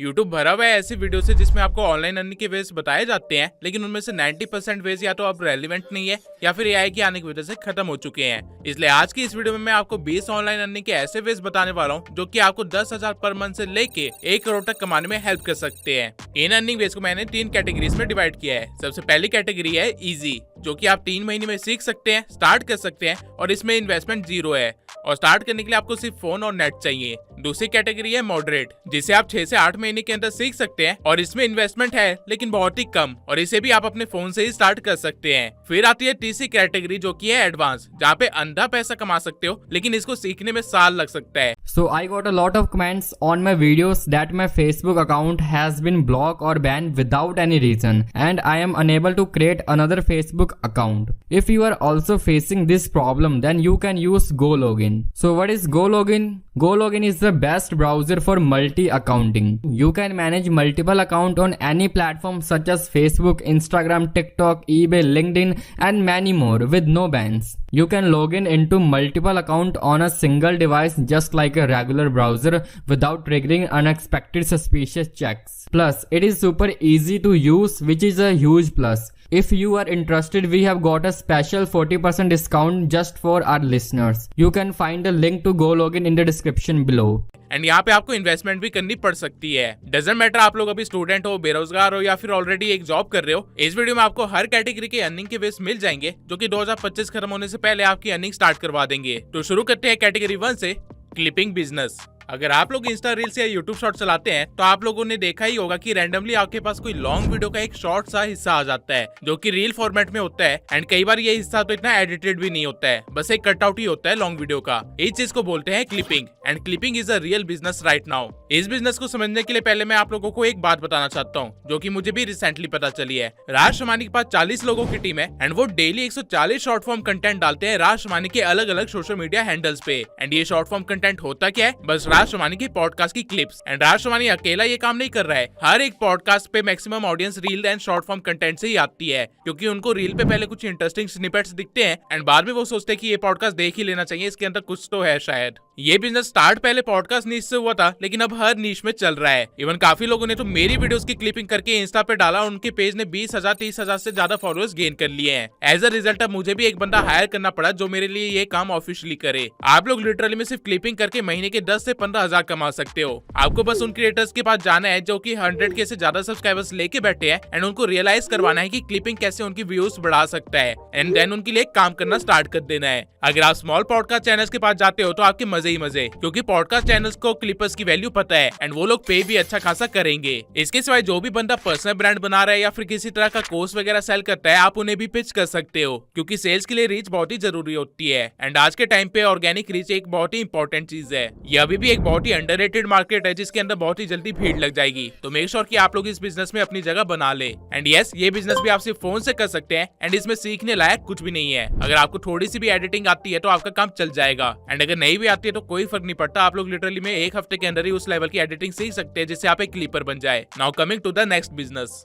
YouTube भरा हुआ है ऐसी वीडियो से जिसमें आपको ऑनलाइन अर्निंग के वेज बताए जाते हैं, लेकिन उनमें से 90% वेज या तो अब रेलिवेंट नहीं है या फिर एआई के आने की वजह से खत्म हो चुके हैं। इसलिए आज की इस वीडियो में मैं आपको 20 ऑनलाइन अर्निंग के ऐसे वेज बताने वाला हूँ जो कि आपको 10,000 पर मंथ से लेके 1 करोड़ तक कमाने में हेल्प कर सकते हैं। इन अर्निंग वेज को मैंने 3 कैटेगरीज में डिवाइड किया है। सबसे पहली कैटेगरी है इजी, जो कि आप 3 महीने में सीख सकते हैं, स्टार्ट कर सकते हैं और इसमें इन्वेस्टमेंट 0 है और स्टार्ट करने के लिए आपको सिर्फ फोन और नेट चाहिए। दूसरी कैटेगरी है मॉडरेट, जिसे आप 6 से 8 महीने के अंदर सीख सकते हैं और इसमें इन्वेस्टमेंट है लेकिन बहुत ही कम और इसे भी आप अपने फोन से ही स्टार्ट कर सकते हैं। फिर आती है तीसरी कैटेगरी जो कि है एडवांस, जहाँ पे अंधा पैसा कमा सकते हो लेकिन इसको सीखने में साल लग सकता है। So I got a lot of comments on my videos that my Facebook account has been blocked or banned without any reason and I am unable to create another Facebook account. If you are also facing this problem, then you can use GoLogin. So what is GoLogin? GoLogin is the best browser for multi-accounting. You can manage multiple accounts on any platform such as Facebook, Instagram, TikTok, eBay, LinkedIn and many more with no bans. You can log in into multiple accounts on a single device just like a regular browser without triggering unexpected suspicious checks. Plus, it is super easy to use, which is a huge plus. If you are interested, we have got a special 40% discount just for our listeners. You can find the link to GoLogin in the description below. And यहाँ पे आपको investment भी करनी पड़ सकती है। Doesn't matter आप लोग अभी स्टूडेंट हो, बेरोजगार हो या फिर ऑलरेडी एक जॉब कर रहे हो, इस वीडियो में आपको हर कैटेगरी के अर्निंग के वेज मिल जाएंगे जो कि 2025 खत्म होने से पहले आपकी अर्निंग स्टार्ट करवा देंगे। तो शुरू करते हैं कैटेगरी 1 से, क्लिपिंग बिजनेस। अगर आप लोग इंस्टा रील्स या यूट्यूब शॉर्ट चलाते हैं तो आप लोगों ने देखा ही होगा कि रैंडमली आपके पास कोई लॉन्ग वीडियो का एक शॉर्ट सा हिस्सा आ जाता है जो कि रील फॉर्मेट में होता है एंड कई बार ये हिस्सा तो इतना एडिटेड भी नहीं होता है, बस एक कटआउट ही होता है लॉन्ग वीडियो का। इस चीज को बोलते हैं clipping and clipping is a real business right now. इस बिजनेस को समझने के लिए पहले मैं आप लोगों को एक बात बताना चाहता हूँ जो कि मुझे भी रिसेंटली पता चली है। राज शमानी के पास 40 लोगों की टीम है एंड वो डेली 140 शॉर्ट फॉर्म कंटेंट डालते हैं राज शमानी के अलग अलग सोशल मीडिया हैंडल्स पे। एंड ये शॉर्ट फॉर्म कंटेंट होता क्या है, बस राज शमानी की पॉडकास्ट की क्लिप्स। एंड राज शमानी अकेला ये काम नहीं कर रहा है, हर एक पॉडकास्ट पे maximum audience reel and short form content से ही आती है क्योंकि उनको रील पे पहले कुछ इंटरेस्टिंग स्निपेट्स दिखते हैं एंड बाद में वो सोचते हैं कि ये पॉडकास्ट देख ही लेना चाहिए, इसके अंदर कुछ तो है शायद। ये बिजनेस स्टार्ट पहले पॉडकास्ट नीश से हुआ था लेकिन अब हर नीश में चल रहा है। इवन काफी लोगों ने तो मेरी वीडियोस की क्लिपिंग करके इंस्टा पे डाला, उनके पेज ने 20,000 30,000 से ज्यादा फॉलोअर्स गेन कर लिए हैं। एज अ रिजल्ट अब मुझे भी एक बंदा हायर करना पड़ा जो मेरे लिए ये काम ऑफिशियली करे। आप लोग लिटरली में सिर्फ क्लिपिंग करके महीने के 10 से 15,000 कमा सकते हो। आपको बस उन क्रिएटर्स के पास जाना है जो कि 100K से ज्यादा सब्सक्राइबर्स लेके बैठे हैं एंड उनको रियलाइज करवाना है कि क्लिपिंग कैसे उनकी व्यूज बढ़ा सकता है एंड देन उनके लिए काम करना स्टार्ट कर देना है। अगर आप स्मॉल पॉडकास्ट चैनल्स के पास जाते हो तो आपके मजे ही मजे, क्योंकि पॉडकास्ट चैनल्स को क्लिपर्स की वैल्यू पता है एंड वो लोग पे भी अच्छा खासा करेंगे। इसके सिवाय जो भी बंदा पर्सनल ब्रांड बना रहा है या फिर किसी तरह का कोर्स वगैरह सेल करता है, आप उन्हें भी पिच कर सकते हो क्योंकि सेल्स के लिए रीच बहुत ही जरूरी होती है एंड आज के टाइम पे ऑर्गेनिक रीच एक बहुत ही इंपॉर्टेंट चीज है। ये अभी भी एक बहुत ही अंडररेटेड मार्केट है जिसके अंदर बहुत ही जल्दी भीड़ लग जाएगी। तो मेक श्योर कि आप लोग इस बिजनेस में अपनी जगह बना ले। एंड यस, ये बिजनेस भी आप सिर्फ फोन से कर सकते हैं एंड इसमें सीखने लायक कुछ भी नहीं है। अगर आपको थोड़ी सी भी एडिटिंग आती है तो आपका काम चल जाएगा एंड अगर नहीं भी आती है तो कोई फर्क नहीं पड़ता, आप लोग लिटरली में 1 हफ्ते के अंदर ही उस लेवल की एडिटिंग सीख सकते हैं जिससे आप एक क्लिपर बन जाए। Now coming to the next business,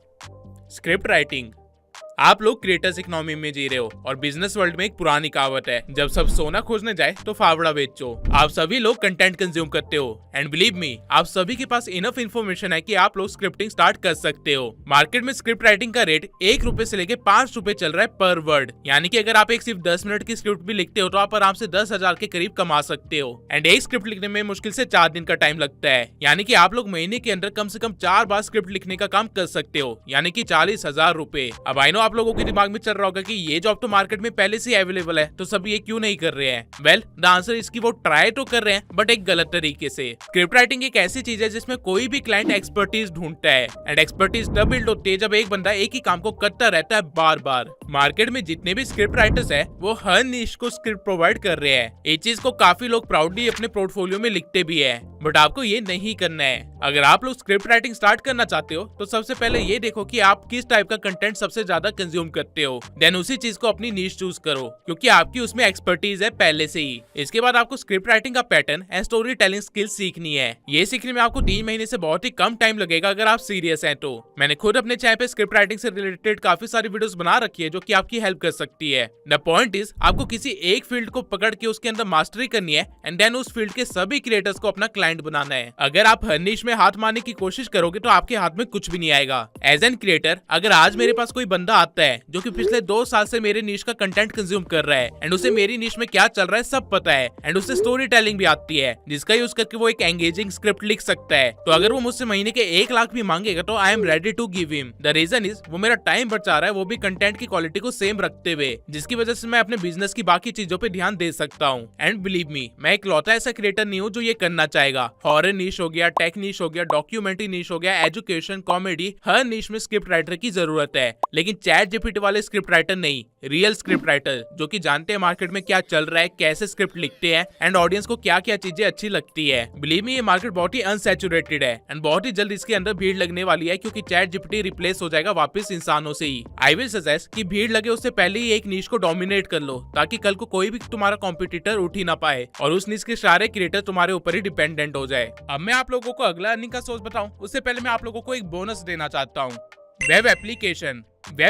script writing. आप लोग क्रिएटर्स इकोनॉमी में जी रहे हो और बिजनेस वर्ल्ड में एक पुरानी कहावत है, जब सब सोना खोजने जाए तो फावड़ा बेचो। आप सभी लोग कंटेंट कंज्यूम करते हो एंड बिलीव मी, आप सभी के पास इनफ इन्फॉर्मेशन है कि आप लोग स्क्रिप्टिंग स्टार्ट कर सकते हो। मार्केट में स्क्रिप्ट राइटिंग का रेट 1 रुपए से लेके 5 रुपए चल रहा है पर वर्ड, यानी कि अगर आप एक सिर्फ 10 मिनट की स्क्रिप्ट भी लिखते हो तो आप आराम से 10,000 के करीब कमा सकते हो। एंड एक स्क्रिप्ट लिखने में मुश्किल से 4 दिन का टाइम लगता है, यानी कि आप लोग महीने के अंदर कम से कम 4 बार स्क्रिप्ट लिखने का काम कर सकते हो, यानी कि 40,000 रुपए। अब आई नो आप लोगों के दिमाग में चल रहा होगा कि ये जॉब तो मार्केट में पहले से अवेलेबल है तो सब ये क्यों नहीं कर रहे हैं। वेल, द आंसर इसकी वो ट्राई तो कर रहे हैं बट एक गलत तरीके से। स्क्रिप्ट राइटिंग एक ऐसी चीज है जिसमें कोई भी क्लाइंट एक्सपर्टीज ढूंढता है एंड एक्सपर्टीज तब बिल्ड होती है जब एक बंदा एक ही काम को करता रहता है बार बार। मार्केट में जितने भी स्क्रिप्ट राइटर्स है वो हर निश को स्क्रिप्ट प्रोवाइड कर रहे हैं। इस चीज को काफी लोग प्राउडली अपने पोर्टफोलियो में लिखते भी है, बट आपको ये नहीं करना है। अगर आप लोग स्क्रिप्ट राइटिंग स्टार्ट करना चाहते हो तो सबसे पहले ये देखो कि आप किस टाइप का कंटेंट सबसे ज्यादा कंज्यूम करते हो देन उसी चीज को अपनी नीश चूज करो, क्योंकि आपकी उसमें एक्सपर्टीज है पहले से ही। इसके बाद आपको स्क्रिप्ट राइटिंग का pattern and story telling skills सीखनी है। ये सीखने में आपको 3 महीने से बहुत ही कम टाइम लगेगा अगर आप सीरियस हैं तो। मैंने खुद अपने चैनल पे स्क्रिप्ट राइटिंग से रिलेटेड काफी सारी वीडियोस बना रखी है जो कि आपकी हेल्प कर सकती है। द पॉइंट इज आपको किसी एक फील्ड को पकड़ के उसके अंदर मास्टरी करनी है एंड देन उस फील्ड के सभी क्रिएटर्स को अपना क्लाइंट बनाना है। अगर आप हर निश में हाथ मारने की कोशिश करोगे तो आपके हाथ में कुछ भी नहीं आएगा। एज एन क्रिएटर अगर आज मेरे पास कोई बंदा आता है जो कि पिछले 2 साल से मेरे निश का कंटेंट कंज्यूम कर रहा है एंड उसे मेरी निश में क्या चल रहा है सब पता है एंड उसे स्टोरी टेलिंग भी आती है जिसका यूज करके वो एक एंगेजिंग स्क्रिप्ट लिख सकता है, तो अगर वो मुझसे महीने के 1 लाख भी मांगेगा तो I am ready to give him. The reason is वो मेरा टाइम बचा रहा है, वो भी कंटेंट की क्वालिटी को सेम रखते हुए, जिसकी वजह से मैं अपने बिजनेस की बाकी चीजों पे ध्यान दे सकता हूँ। एंड बिलीव मी, मैं इकलौता ऐसा क्रिएटर नहीं हूँ जो ये करना चाहेगा। हॉरर नीश हो गया, टेक नीश हो गया, डॉक्यूमेंट्री नीश हो गया, एजुकेशन, कॉमेडी, हर नीश में स्क्रिप्ट राइटर की जरूरत है, लेकिन चैट जीपीटी वाले स्क्रिप्ट राइटर नहीं, रियल स्क्रिप्ट राइटर जो कि जानते हैं मार्केट में क्या चल रहा है, कैसे स्क्रिप्ट लिखते हैं एंड ऑडियंस को क्या क्या चीजें अच्छी लगती है। बिलीव मी, ये मार्केट बहुत ही अनसैचुरेटेड है एंड बहुत ही जल्द इसके अंदर भीड़ लगने वाली है, क्योंकि चैट जीपीटी रिप्लेस हो जाएगा वापस इंसानों से ही। आई विल सजेस्ट कि भीड़ लगे उससे पहले ही एक नीश को डोमिनेट कर लो, ताकि कल को कोई भी तुम्हारा कॉम्पिटिटर उठ ही ना पाए और उस नीश के सारे क्रिएटर तुम्हारे ऊपर ही डिपेंडेंट हो जाए। अब मैं आप लोगों को अगला अर्निंग का सोर्स बताऊं, उससे पहले मैं आप लोगों को एक बोनस देना चाहता हूँ। वेब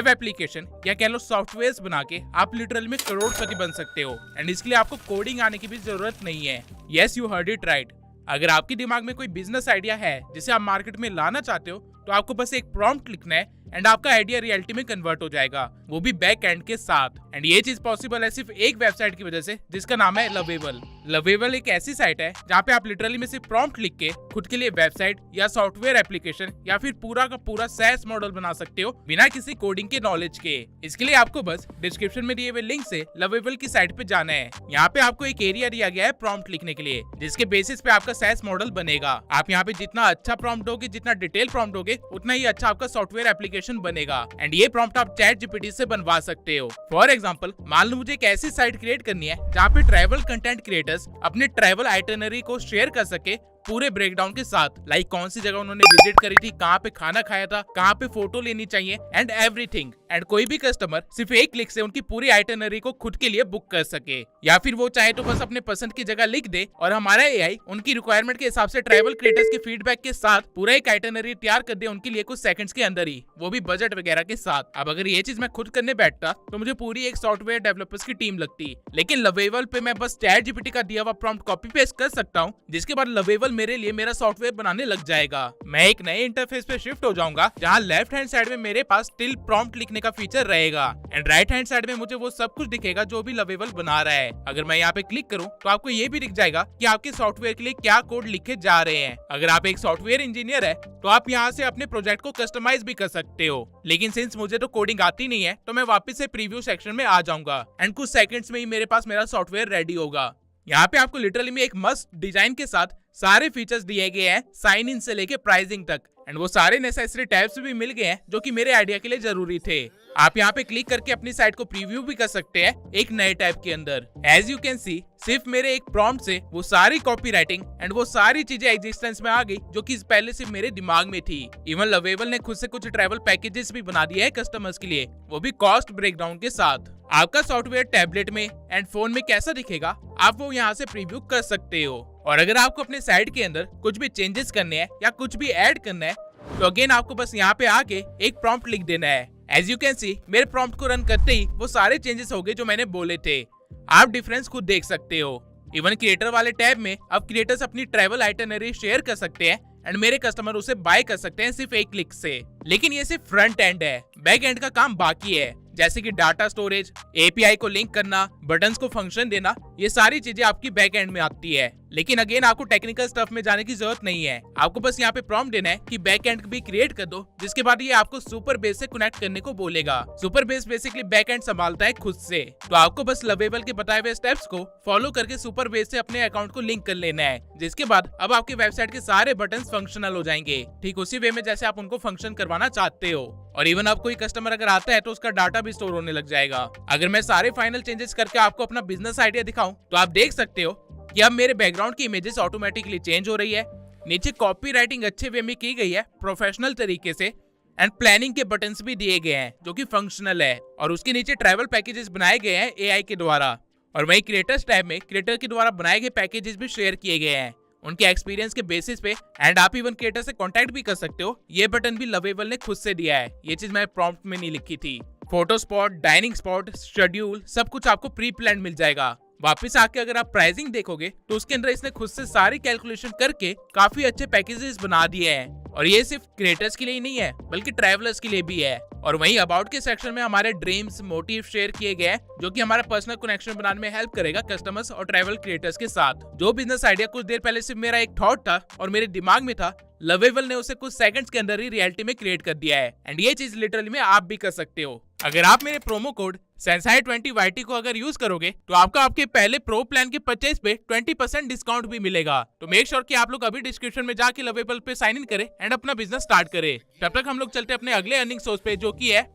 एप्लीकेशन या कह लो सॉफ्टवेयर बना के आप लिटरली में करोड़पति बन सकते हो एंड इसके लिए आपको कोडिंग आने की भी जरूरत नहीं है। Yes, you heard it right. अगर आपके दिमाग में कोई बिजनेस आइडिया है जिसे आप मार्केट में लाना चाहते हो तो आपको बस एक प्रॉम्प्ट लिखना है एंड आपका आइडिया रियलिटी में कन्वर्ट हो जाएगा, वो भी बैक एंड के साथ। एंड ये चीज पॉसिबल है सिर्फ एक वेबसाइट की वजह से, जिसका नाम है लवेबल। लवेबल एक ऐसी साइट है जहाँ पे आप लिटरली में सिर्फ प्रॉम्प्ट लिख के खुद के लिए वेबसाइट या सॉफ्टवेयर एप्लीकेशन या फिर पूरा का पूरा SaaS मॉडल बना सकते हो बिना किसी कोडिंग के नॉलेज के। इसके लिए आपको बस डिस्क्रिप्शन में दिए हुए लिंक से लवेबल की साइट पे जाना है। यहाँ पे आपको एक एरिया दिया गया है प्रॉम्प्ट लिखने के लिए, जिसके बेसिस पे आपका SaaS मॉडल बनेगा। आप यहाँ पे जितना अच्छा प्रॉम्प्ट दोगे, जितना डिटेल प्रॉम्प्ट दोगे, उतना ही अच्छा आपका सॉफ्टवेयर एप्लीकेशन बनेगा एंड ये प्रॉम्प्ट आप चैट जीपीटी से बनवा सकते हो। फॉर एग्जांपल, मान लो मुझे एक ऐसी साइट क्रिएट करनी है जहाँ पे ट्रैवल कंटेंट क्रिएटर्स अपने ट्रैवल आइटनरी को शेयर कर सके पूरे ब्रेकडाउन के साथ, लाइक कौन सी जगह उन्होंने विजिट करी थी, कहाँ पे खाना खाया था, कहाँ पे फोटो लेनी चाहिए एंड एवरीथिंग। एंड कोई भी कस्टमर सिर्फ एक क्लिक से उनकी पूरी आइटनरी को खुद के लिए बुक कर सके, या फिर वो चाहे तो बस अपने पसंद की जगह लिख दे और हमारा एआई उनकी रिक्वायरमेंट के हिसाब से ट्रैवल क्रिएटर्स के फीडबैक के साथ पूरा एक आइटनरी तैयार कर दे उनके लिए कुछ सेकंड्स के अंदर ही, वो भी बजट वगैरह के साथ। अब अगर ये चीज मैं खुद करने बैठता तो मुझे पूरी एक सॉफ्टवेयर डेवलपर्स की टीम लगती, लेकिन लवेबल पे मैं बस चैट जीपीटी का दिया हुआ प्रॉम्प्ट कॉपी पेस्ट कर सकता हूँ, जिसके बाद लवेबल मेरे लिए मेरा सॉफ्टवेयर बनाने लग जाएगा। मैं एक नए इंटरफेस पे शिफ्ट हो जाऊंगा जहाँ लेफ्ट हैंड साइड में मेरे पास स्टिल प्रॉम्प्ट लिखने का फीचर रहेगा एंड राइट हैंड साइड में मुझे वो सब कुछ दिखेगा जो भी लवेबल बना रहा है। अगर मैं यहाँ पे क्लिक करूँ तो आपको ये भी दिख जाएगा कि आपके सॉफ्टवेयर के लिए क्या कोड लिखे जा रहे हैं। अगर आप एक सॉफ्टवेयर इंजीनियर है तो आप यहाँ से अपने प्रोजेक्ट को कस्टमाइज भी कर सकते हो, लेकिन सिंस मुझे तो कोडिंग आती नहीं है तो मैं वापस से प्रीव्यू सेक्शन में आ जाऊंगा एंड कुछ सेकंड्स में ही मेरे पास मेरा सॉफ्टवेयर रेडी होगा। यहाँ पे आपको लिटरली में एक मस्त डिजाइन के साथ सारे फीचर्स दिए गए हैं, साइन इन से लेके प्राइसिंग तक, एंड वो सारे नेसेसरी टैब्स भी मिल गए हैं जो कि मेरे आइडिया के लिए जरूरी थे। आप यहाँ पे क्लिक करके अपनी साइट को प्रीव्यू भी कर सकते हैं एक नए टैब के अंदर। एज यू कैन सी, सिर्फ मेरे एक प्रॉम्प्ट से वो सारी कॉपी राइटिंग एंड वो सारी चीजें एग्जिस्टेंस में आ गई जो कि पहले सिर्फ मेरे दिमाग में थी। इवन लवेबल ने खुद से कुछ ट्रैवल पैकेजेस भी बना दिए हैं कस्टमर्स के लिए, वो भी कॉस्ट ब्रेकडाउन के साथ। आपका सॉफ्टवेयर टैबलेट में एंड फोन में कैसा दिखेगा आप वो यहाँ से प्रीव्यू कर सकते हो। और अगर आपको अपने साइट के अंदर कुछ भी चेंजेस करने हैं या कुछ भी ऐड करना है तो अगेन आपको बस यहाँ पे आके एक प्रॉम्प्ट लिख देना है। एज यू कैन सी, मेरे प्रॉम्प्ट को रन करते ही वो सारे चेंजेस हो गए जो मैंने बोले थे। आप डिफरेंस खुद देख सकते हो। इवन क्रिएटर वाले टैब में अब क्रिएटर्स अपनी ट्रैवल आइटनरी शेयर कर सकते हैं एंड मेरे कस्टमर उसे बाय कर सकते हैं सिर्फ एक क्लिक से। लेकिन ये सिर्फ फ्रंट एंड है, बैक एंड का काम बाकी है, जैसे कि डाटा स्टोरेज, एपीआई को लिंक करना, बटन्स को फंक्शन देना, ये सारी चीजें आपकी बैक एंड में आती है। लेकिन अगेन आपको टेक्निकल स्टफ में जाने की जरूरत नहीं है, आपको बस यहाँ पे प्रॉम्प्ट देना है कि बैक एंड भी क्रिएट कर दो, जिसके बाद ये आपको सुपर बेस से कनेक्ट करने को बोलेगा। Super base basically back and संभालता है खुद से, तो आपको बस लवेबल के बताए हुए स्टेप्स को फॉलो करके सुपर बेस से अपने अकाउंट को लिंक कर लेना है, जिसके बाद अब आपकी वेबसाइट के सारे बटन फंक्शनल हो जाएंगे, ठीक उसी वे में जैसे आप उनको फंक्शन करवाना चाहते हो। और इवन अब कोई कस्टमर अगर आता है तो उसका डाटा भी स्टोर होने लग जाएगा। अगर मैं सारे फाइनल चेंजेस करके आपको अपना बिजनेस आइडिया दिखाऊं तो आप देख सकते हो कि अब मेरे बैकग्राउंड की इमेजेस ऑटोमेटिकली चेंज हो रही है, नीचे कॉपी राइटिंग अच्छे वे में की गई है प्रोफेशनल तरीके से, एंड प्लानिंग के बटन्स भी दिए गए हैं जो कि फंक्शनल है, और उसके नीचे ट्रैवल पैकेजेस बनाए गए हैं एआई के द्वारा। और वहीं क्रिएटर्स टैब में क्रिएटर के द्वारा बनाए गए पैकेजेस भी शेयर किए गए हैं उनके एक्सपीरियंस के बेसिस पे, एंड आप इवन क्रिएटर से कांटेक्ट भी कर सकते हो। ये बटन भी लवेबल ने खुद से दिया है, ये चीज मैंने प्रॉम्प्ट में नहीं लिखी थी। Photo spot, dining spot, schedule सब कुछ आपको प्री प्लान मिल जाएगा। वापस आके अगर आप प्राइसिंग देखोगे तो उसके अंदर इसने खुद से सारी कैलकुलेशन करके काफी अच्छे पैकेजेस बना दिए हैं, और ये सिर्फ क्रिएटर्स के लिए ही नहीं है बल्कि ट्रैवलर्स के लिए भी है। और वहीं अबाउट के सेक्शन में हमारे ड्रीम्स, मोटिव शेयर किए गए हैं जो कि हमारा पर्सनल कनेक्शन बनाने में हेल्प करेगा कस्टमर्स और ट्रैवल क्रिएटर्स के साथ। जो बिजनेस आइडिया कुछ देर पहले सिर्फ मेरा एक थॉट था और मेरे दिमाग में था, लवेबल ने उसे कुछ सेकंड्स के अंदर ही रियलिटी में क्रिएट कर दिया है, एंड ये चीज लिटरली में आप भी कर सकते हो। अगर आप मेरे प्रोमो कोड Sensai20YT को अगर यूज करोगे तो आपको आपके पहले प्रो प्लान के परचेज पे 20% डिस्काउंट भी मिलेगा। तो मेक श्योर कि आप लोग अभी डिस्क्रिप्शन में जाके लवेबल पे साइन इन करें एंड अपना बिजनेस स्टार्ट करें। तब तक हम लोग चलते अपने अगले अर्निंग सोर्स पे, जो कि है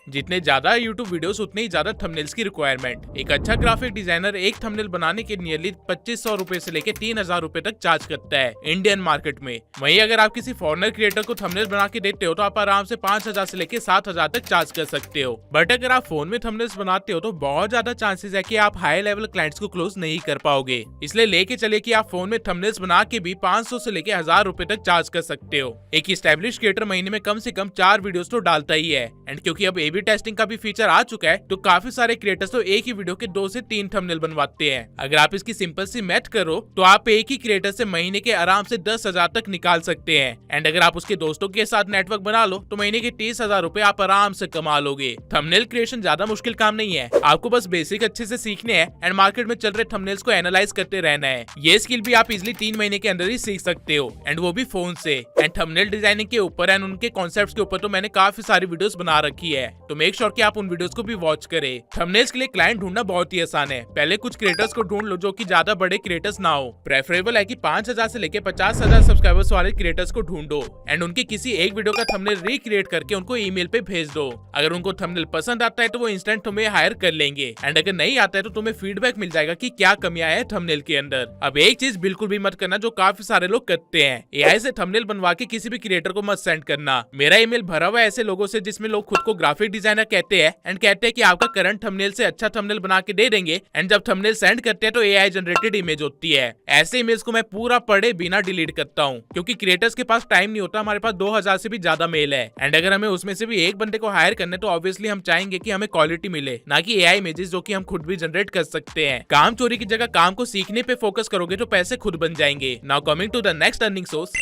जितने ज्यादा YouTube वीडियोस उतने ही ज्यादा थंबनेल्स की रिक्वायरमेंट। एक अच्छा ग्राफिक डिजाइनर एक थंबनेल बनाने के नियरली 2500 रुपए से लेके 3000 रुपए तक चार्ज करता है इंडियन मार्केट में। वहीं अगर आप किसी फॉरेनर क्रिएटर को थंबनेल बना के देते हो तो आप आराम से 5000 से लेके 7000 तक चार्ज कर सकते हो। बट अगर आप फोन में थंबनेल्स बनाते हो तो बहुत ज्यादा चांसेस है कि आप हाई लेवल क्लाइंट्स को क्लोज नहीं कर पाओगे। इसलिए लेके चले कि आप फोन में थंबनेल्स बना के भी 500 से लेके 1000 रुपए तक चार्ज कर सकते हो। एक एस्टैब्लिश क्रिएटर महीने में कम से कम 4 वीडियोस तो डालता ही है, एंड क्योंकि अब A/B टेस्टिंग का भी फीचर आ चुका है तो काफी सारे क्रिएटर्स तो एक ही वीडियो के 2 से 3 थंबनेल बनवाते हैं। अगर आप इसकी सिंपल सी मैथ करो तो आप एक ही क्रिएटर से महीने के आराम से 10,000 तक निकाल सकते हैं, एंड अगर आप उसके दोस्तों के साथ नेटवर्क बना लो तो महीने के 30,000 रुपए आप आराम से कमा लोगे। थंबनेल क्रिएशन ज्यादा मुश्किल काम नहीं है, आपको बस बेसिक अच्छे से सीखने हैं एंड मार्केट में चल रहे थंबनेल्स को एनालाइज करते रहना है। ये स्किल भी आप इजिली 3 महीने के अंदर ही सीख सकते हो, एंड वो भी फोन से। एंड थंबनेल डिजाइनिंग के ऊपर एंड उनके कॉन्सेप्ट्स के ऊपर तो मैंने काफी सारी वीडियोस बना रखी है, तो मेक श्योर कि आप उन वीडियोस को भी वॉच करें। थंबनेल्स के लिए क्लाइंट ढूंढना बहुत ही आसान है। पहले कुछ क्रिएटर्स को ढूंढ लो जो कि ज्यादा बड़े क्रिएटर्स ना हो। प्रेफरेबल है कि 5000 से लेके 50,000 सब्सक्राइबर्स वाले क्रिएटर्स को ढूंढो एंड उनकी किसी एक वीडियो का थंबनेल रिक्रिएट करके उनको ईमेल पे भेज दो। अगर उनको थंबनेल पसंद आता है तो वो इंस्टेंट तुम्हें हायर कर लेंगे, एंड अगर नहीं आता है तो तुम्हें फीडबैक मिल जाएगा कि क्या कमियां है थंबनेल के अंदर। अब एक चीज बिल्कुल भी मत करना जो काफी सारे लोग करते हैं, एआई से थंबनेल बनवा के किसी भी क्रिएटर को मत सेंड करना। मेरा ईमेल भरा हुआ है ऐसे लोगों से जिसमें लोग खुद को ग्राफिक डिजाइनर कहते हैं एंड कहते हैं कि आपका करंट थंबनेल से अच्छा थंबनेल बना के दे देंगे, एंड जब थंबनेल सेंड करते हैं तो एआई जनरेटेड इमेज होती है। ऐसे इमेज को मैं पूरा पढ़े बिना डिलीट करता हूँ क्योंकि क्रिएटर्स के पास टाइम नहीं होता। हमारे पास 2000 से भी ज्यादा मेल है, एंड अगर हमें उसमें से भी एक बंदे को हायर करने तो ऑब्वियसली हम चाहेंगे कि हमें क्वालिटी मिले, ना कि एआई इमेजेस जो कि हम खुद भी जनरेट कर सकते हैं। काम चोरी की जगह काम को सीखने पे फोकस करोगे तो पैसे खुद बन जाएंगे। Now coming to the next earning source,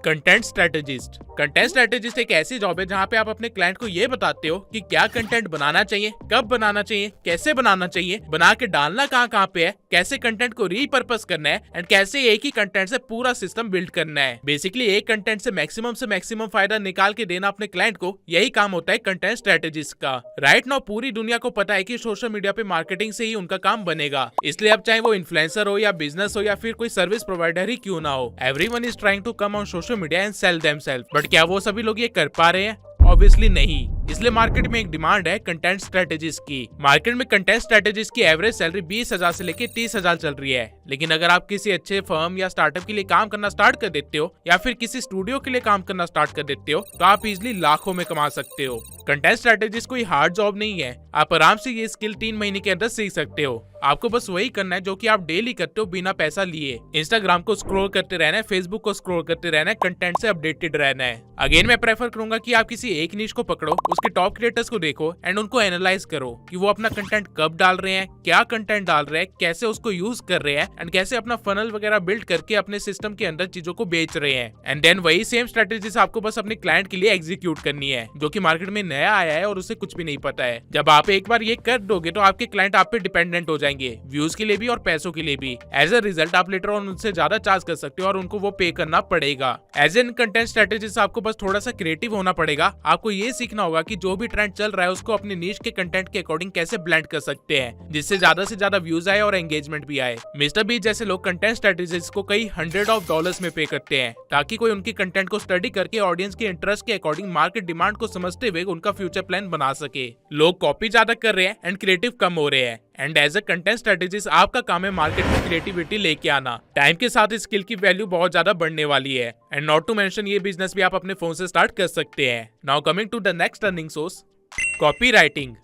content strategist. Content strategist एक ऐसी जॉब है जहां पे आप अपने क्लाइंट को ये बताते हो कि क्या कंटेंट बनाना चाहिए, कब बनाना चाहिए, कैसे बनाना चाहिए, बना के डालना कहाँ पे है, कैसे कंटेंट को रीपर्पस करना है, एंड कैसे एक ही कंटेंट से पूरा सिस्टम बिल्ड करना है। बेसिकली एक कंटेंट से मैक्सिमम फायदा निकाल के देना अपने क्लाइंट को, यही काम होता है कंटेंट स्ट्रेटेजिस्ट का। राइट नाउ पूरी दुनिया को पता है कि सोशल मीडिया पे मार्केटिंग से ही उनका काम बनेगा, इसलिए अब चाहे वो इन्फ्लुएंसर हो या बिजनेस हो या फिर कोई सर्विस प्रोवाइडर ही क्यों ना हो, everyone is trying to come on social media and sell themselves. But क्या वो सभी लोग ये कर पा रहे हैं? ऑब्वियसली नहीं। इसलिए मार्केट में एक डिमांड है कंटेंट स्ट्रेटेजिस्ट की। मार्केट में कंटेंट स्ट्रेटेजिस्ट की एवरेज सैलरी 20,000 से लेके 30,000 चल रही है, लेकिन अगर आप किसी अच्छे फर्म या स्टार्टअप के लिए काम करना स्टार्ट कर देते हो या फिर किसी स्टूडियो के लिए काम करना स्टार्ट कर देते हो तो आप इजिली लाखों में कमा सकते हो। कंटेंट स्ट्रेटेजिस्ट कोई हार्ड जॉब नहीं है, आप आराम से ये स्किल 3 महीने के अंदर सीख सकते हो। आपको बस वही करना है जो कि आप डेली करते हो बिना पैसा लिए। इंस्टाग्राम को स्क्रॉल करते रहना है, फेसबुक को स्क्रॉल करते रहना है, कंटेंट से अपडेटेड रहना है। अगेन मैं प्रेफर करूंगा कि आप किसी एक निश को पकड़ो, उसके टॉप क्रिएटर्स को देखो एंड उनको एनालाइज करो कि वो अपना कंटेंट कब डाल रहे हैं, क्या कंटेंट डाल रहे हैं, कैसे उसको यूज कर रहे हैं एंड कैसे अपना फनल वगैरह बिल्ड करके अपने सिस्टम के अंदर चीजों को बेच रहे हैं। एंड देन वही सेम स्ट्रेटेजीज आपको बस अपने क्लाइंट के लिए एग्जीक्यूट करनी है जो कि मार्केट में नया आया है और उसे कुछ भी नहीं पता है। जब आप एक बार ये कर दोगे तो आपके क्लाइंट आप पे डिपेंडेंट हो जाएंगे, व्यूज के लिए भी और पैसों के लिए भी। एज अ रिजल्ट आप लेटर ऑन उनसे ज्यादा चार्ज कर सकते हो और उनको वो पे करना पड़ेगा। एज एन कंटेंट स्ट्रेटेजिस्ट आपको बस थोड़ा सा क्रिएटिव होना पड़ेगा। आपको ये सीखना होगा कि जो भी ट्रेंड चल रहा है उसको अपने नीश के कंटेंट के अकॉर्डिंग कैसे ब्लेंड कर सकते हैं जिससे ज्यादा से ज्यादा व्यूज आए और एंगेजमेंट भी आए। मिस्टर बीस्ट जैसे लोग कंटेंट स्ट्रेटेजिस्ट को कई $100 में पे करते हैं ताकि कोई उनके कंटेंट को स्टडी करके ऑडियंस के इंटरेस्ट के अकॉर्डिंग मार्केट डिमांड को समझते हुए उनका फ्यूचर प्लान बना सके। लोग कॉपी ज्यादा कर रहे हैं एंड क्रिएटिव कम हो रहे हैं। And as a content strategist आपका काम है मार्केट में क्रिएटिविटी लेके आना। टाइम के साथ इस स्किल की वैल्यू बहुत ज्यादा बढ़ने वाली है एंड नॉट टू मेंशन ये बिजनेस भी आप अपने फोन से स्टार्ट कर सकते हैं। Now coming to the next earning source, copywriting.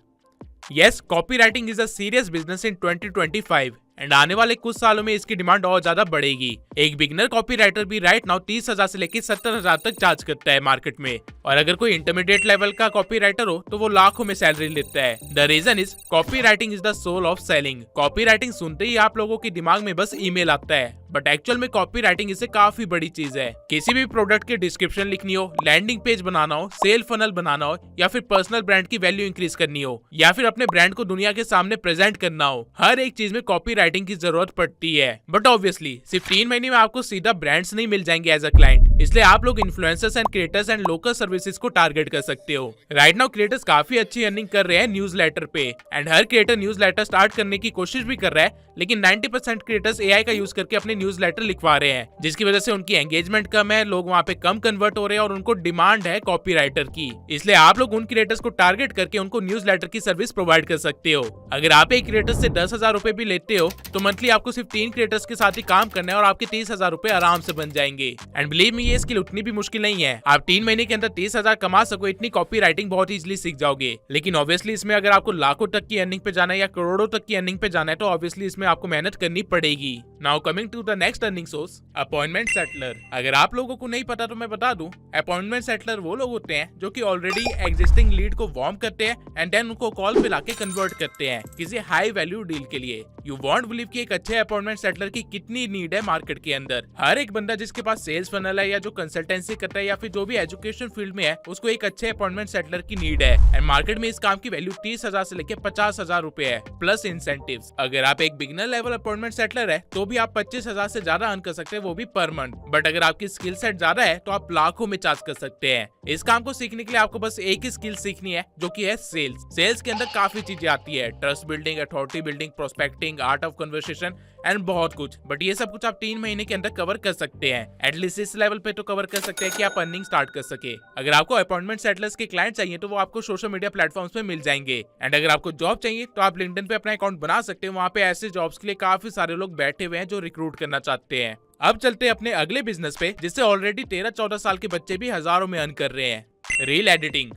Yes, copywriting is a serious business in 2025 and आने वाले कुछ सालों में इसकी डिमांड और ज्यादा बढ़ेगी। एक बिगनर कॉपीराइटर भी राइट नाउ 30,000 से लेकर 70,000 तक चार्ज करता है मार्केट में, और अगर कोई इंटरमीडिएट लेवल का कॉपीराइटर हो तो वो लाखों में सैलरी लेता है। The reason is copywriting is the soul of selling. Copywriting सुनते ही आप लोगों के दिमाग में बस ईमेल आता है, बट एक्चुअल में कॉपीराइटिंग इससे काफी बड़ी चीज है। किसी भी प्रोडक्ट की डिस्क्रिप्शन लिखनी हो, लैंडिंग पेज बनाना हो, सेल फनल बनाना हो, या फिर पर्सनल ब्रांड की वैल्यू इंक्रीज करनी हो, या फिर अपने ब्रांड को दुनिया के सामने प्रेजेंट करना हो, हर एक चीज में कॉपीराइटिंग की जरूरत पड़ती है। बट ऑब्वियसली सिर्फ 3 महीने में आपको सीधा ब्रांड्स नहीं मिल जाएंगे एज अ क्लाइंट, इसलिए आप लोग influencers and creators and local services को टारगेट कर सकते हो। राइट नाउ क्रिएटर्स काफी अच्छी अर्निंग कर रहे हैं न्यूज़लेटर पे, and her creator newsletter start करने की कोशिश भी कर रहा है, लेकिन 90% क्रिएटर्स एआई का यूज करके अपने न्यूज़लेटर लिखवा रहे हैं, जिसकी वजह से उनकी एंगेजमेंट कम है, लोग वहां पे कम कन्वर्ट हो रहे हैं और उनको डिमांड है कॉपीराइटर की। इसलिए आप लोग उन क्रिएटर्स को टारगेट करके उनको न्यूज़लेटर की सर्विस प्रोवाइड कर सकते हो। अगर आप एक क्रिएटर से 10,000 रुपए भी लेते हो तो मंथली आपको सिर्फ 3 क्रिएटर्स के साथ ही काम करना है और आपके 30,000 रुपए आराम से बन जाएंगे। एंड बिलीव मी, ये स्किल उतनी भी मुश्किल नहीं है। आप 3 महीने के अंदर 30,000 कमा सको इतनी कॉपीराइटिंग बहुत इजीली सीख जाओगे। लेकिन ऑब्वियसली इसमें अगर आपको लाखों तक की अर्निंग पे जाना है या करोड़ों तक की अर्निंग पे जाना है तो ऑब्वियसली इसमें आपको मेहनत करनी पड़ेगी। Now coming to the next earning source, appointment settler. अगर आप लोगों को नहीं पता तो मैं बता दूं, अपॉइंटमेंट सेटलर वो लोग होते हैं जो कि ऑलरेडी एग्जिस्टिंग लीड को वार्म करते हैं एंड देन उनको कॉल पे लाके कन्वर्ट करते हैं किसी हाई वैल्यू डील के लिए। यू वॉन्ट बिलीव कि एक अच्छे अपॉइंटमेंट सेटलर की कितनी नीड है मार्केट के अंदर। हर एक बंदा जिसके पास सेल्स फनल है या जो कंसल्टेंसी करता है या फिर जो भी एजुकेशन फील्ड में है, उसको एक अच्छे अपॉइंटमेंट सेटलर की नीड है। एंड मार्केट में इस काम की वैल्यू 30,000 से लेकर 50,000 रुपए है, प्लस इंसेंटिव्स। अगर आप एक बिगिनर लेवल अपॉइंटमेंट सेटलर है तो भी आप 25,000 से ज्यादा अर्न कर सकते हैं, वो भी पर मंथ। बट अगर आपकी स्किल सेट ज्यादा है तो आप लाखों में चार्ज कर सकते हैं। इस काम को सीखने के लिए आपको बस एक ही स्किल सीखनी है, जो कि है सेल्स। सेल्स के अंदर काफी चीजें आती है, trust building, authority building, prospecting, art of conversation and बहुत कुछ। बट ये सब कुछ आप 3 महीने के अंदर कवर कर सकते हैं। एटलीस्ट इस लेवल पे तो कवर कर सकते हैं कि आप अर्निंग स्टार्ट कर सके। अगर आपको अपॉइंटमेंट सेटलर्स के क्लाइंट चाहिए तो वो आपको सोशल मीडिया प्लेटफॉर्म्स पे मिल जाएंगे। एंड अगर आपको जॉब चाहिए तो आप लिंक्डइन पे अपना अकाउंट बना सकते हैं। वहाँ पे ऐसे जॉब्स के लिए काफी सारे लोग बैठे हुए हैं जो रिक्रूट करना चाहते हैं। अब चलते हैं अपने अगले बिजनेस पे, जिससे ऑलरेडी 13-14 साल के बच्चे भी हजारों में अर्न कर रहे हैं, reel editing.